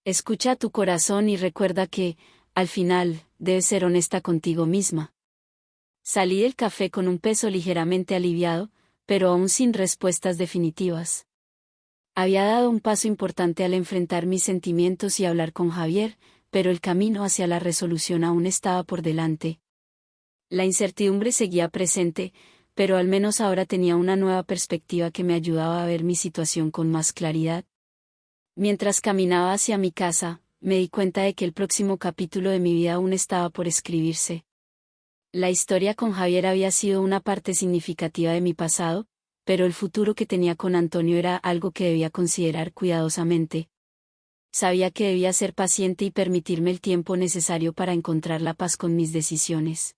Escucha a tu corazón y recuerda que, al final, debes ser honesta contigo misma. Salí del café con un peso ligeramente aliviado, pero aún sin respuestas definitivas. Había dado un paso importante al enfrentar mis sentimientos y hablar con Javier, pero el camino hacia la resolución aún estaba por delante. La incertidumbre seguía presente, pero al menos ahora tenía una nueva perspectiva que me ayudaba a ver mi situación con más claridad. Mientras caminaba hacia mi casa, me di cuenta de que el próximo capítulo de mi vida aún estaba por escribirse. La historia con Javier había sido una parte significativa de mi pasado, pero el futuro que tenía con Antonio era algo que debía considerar cuidadosamente. Sabía que debía ser paciente y permitirme el tiempo necesario para encontrar la paz con mis decisiones.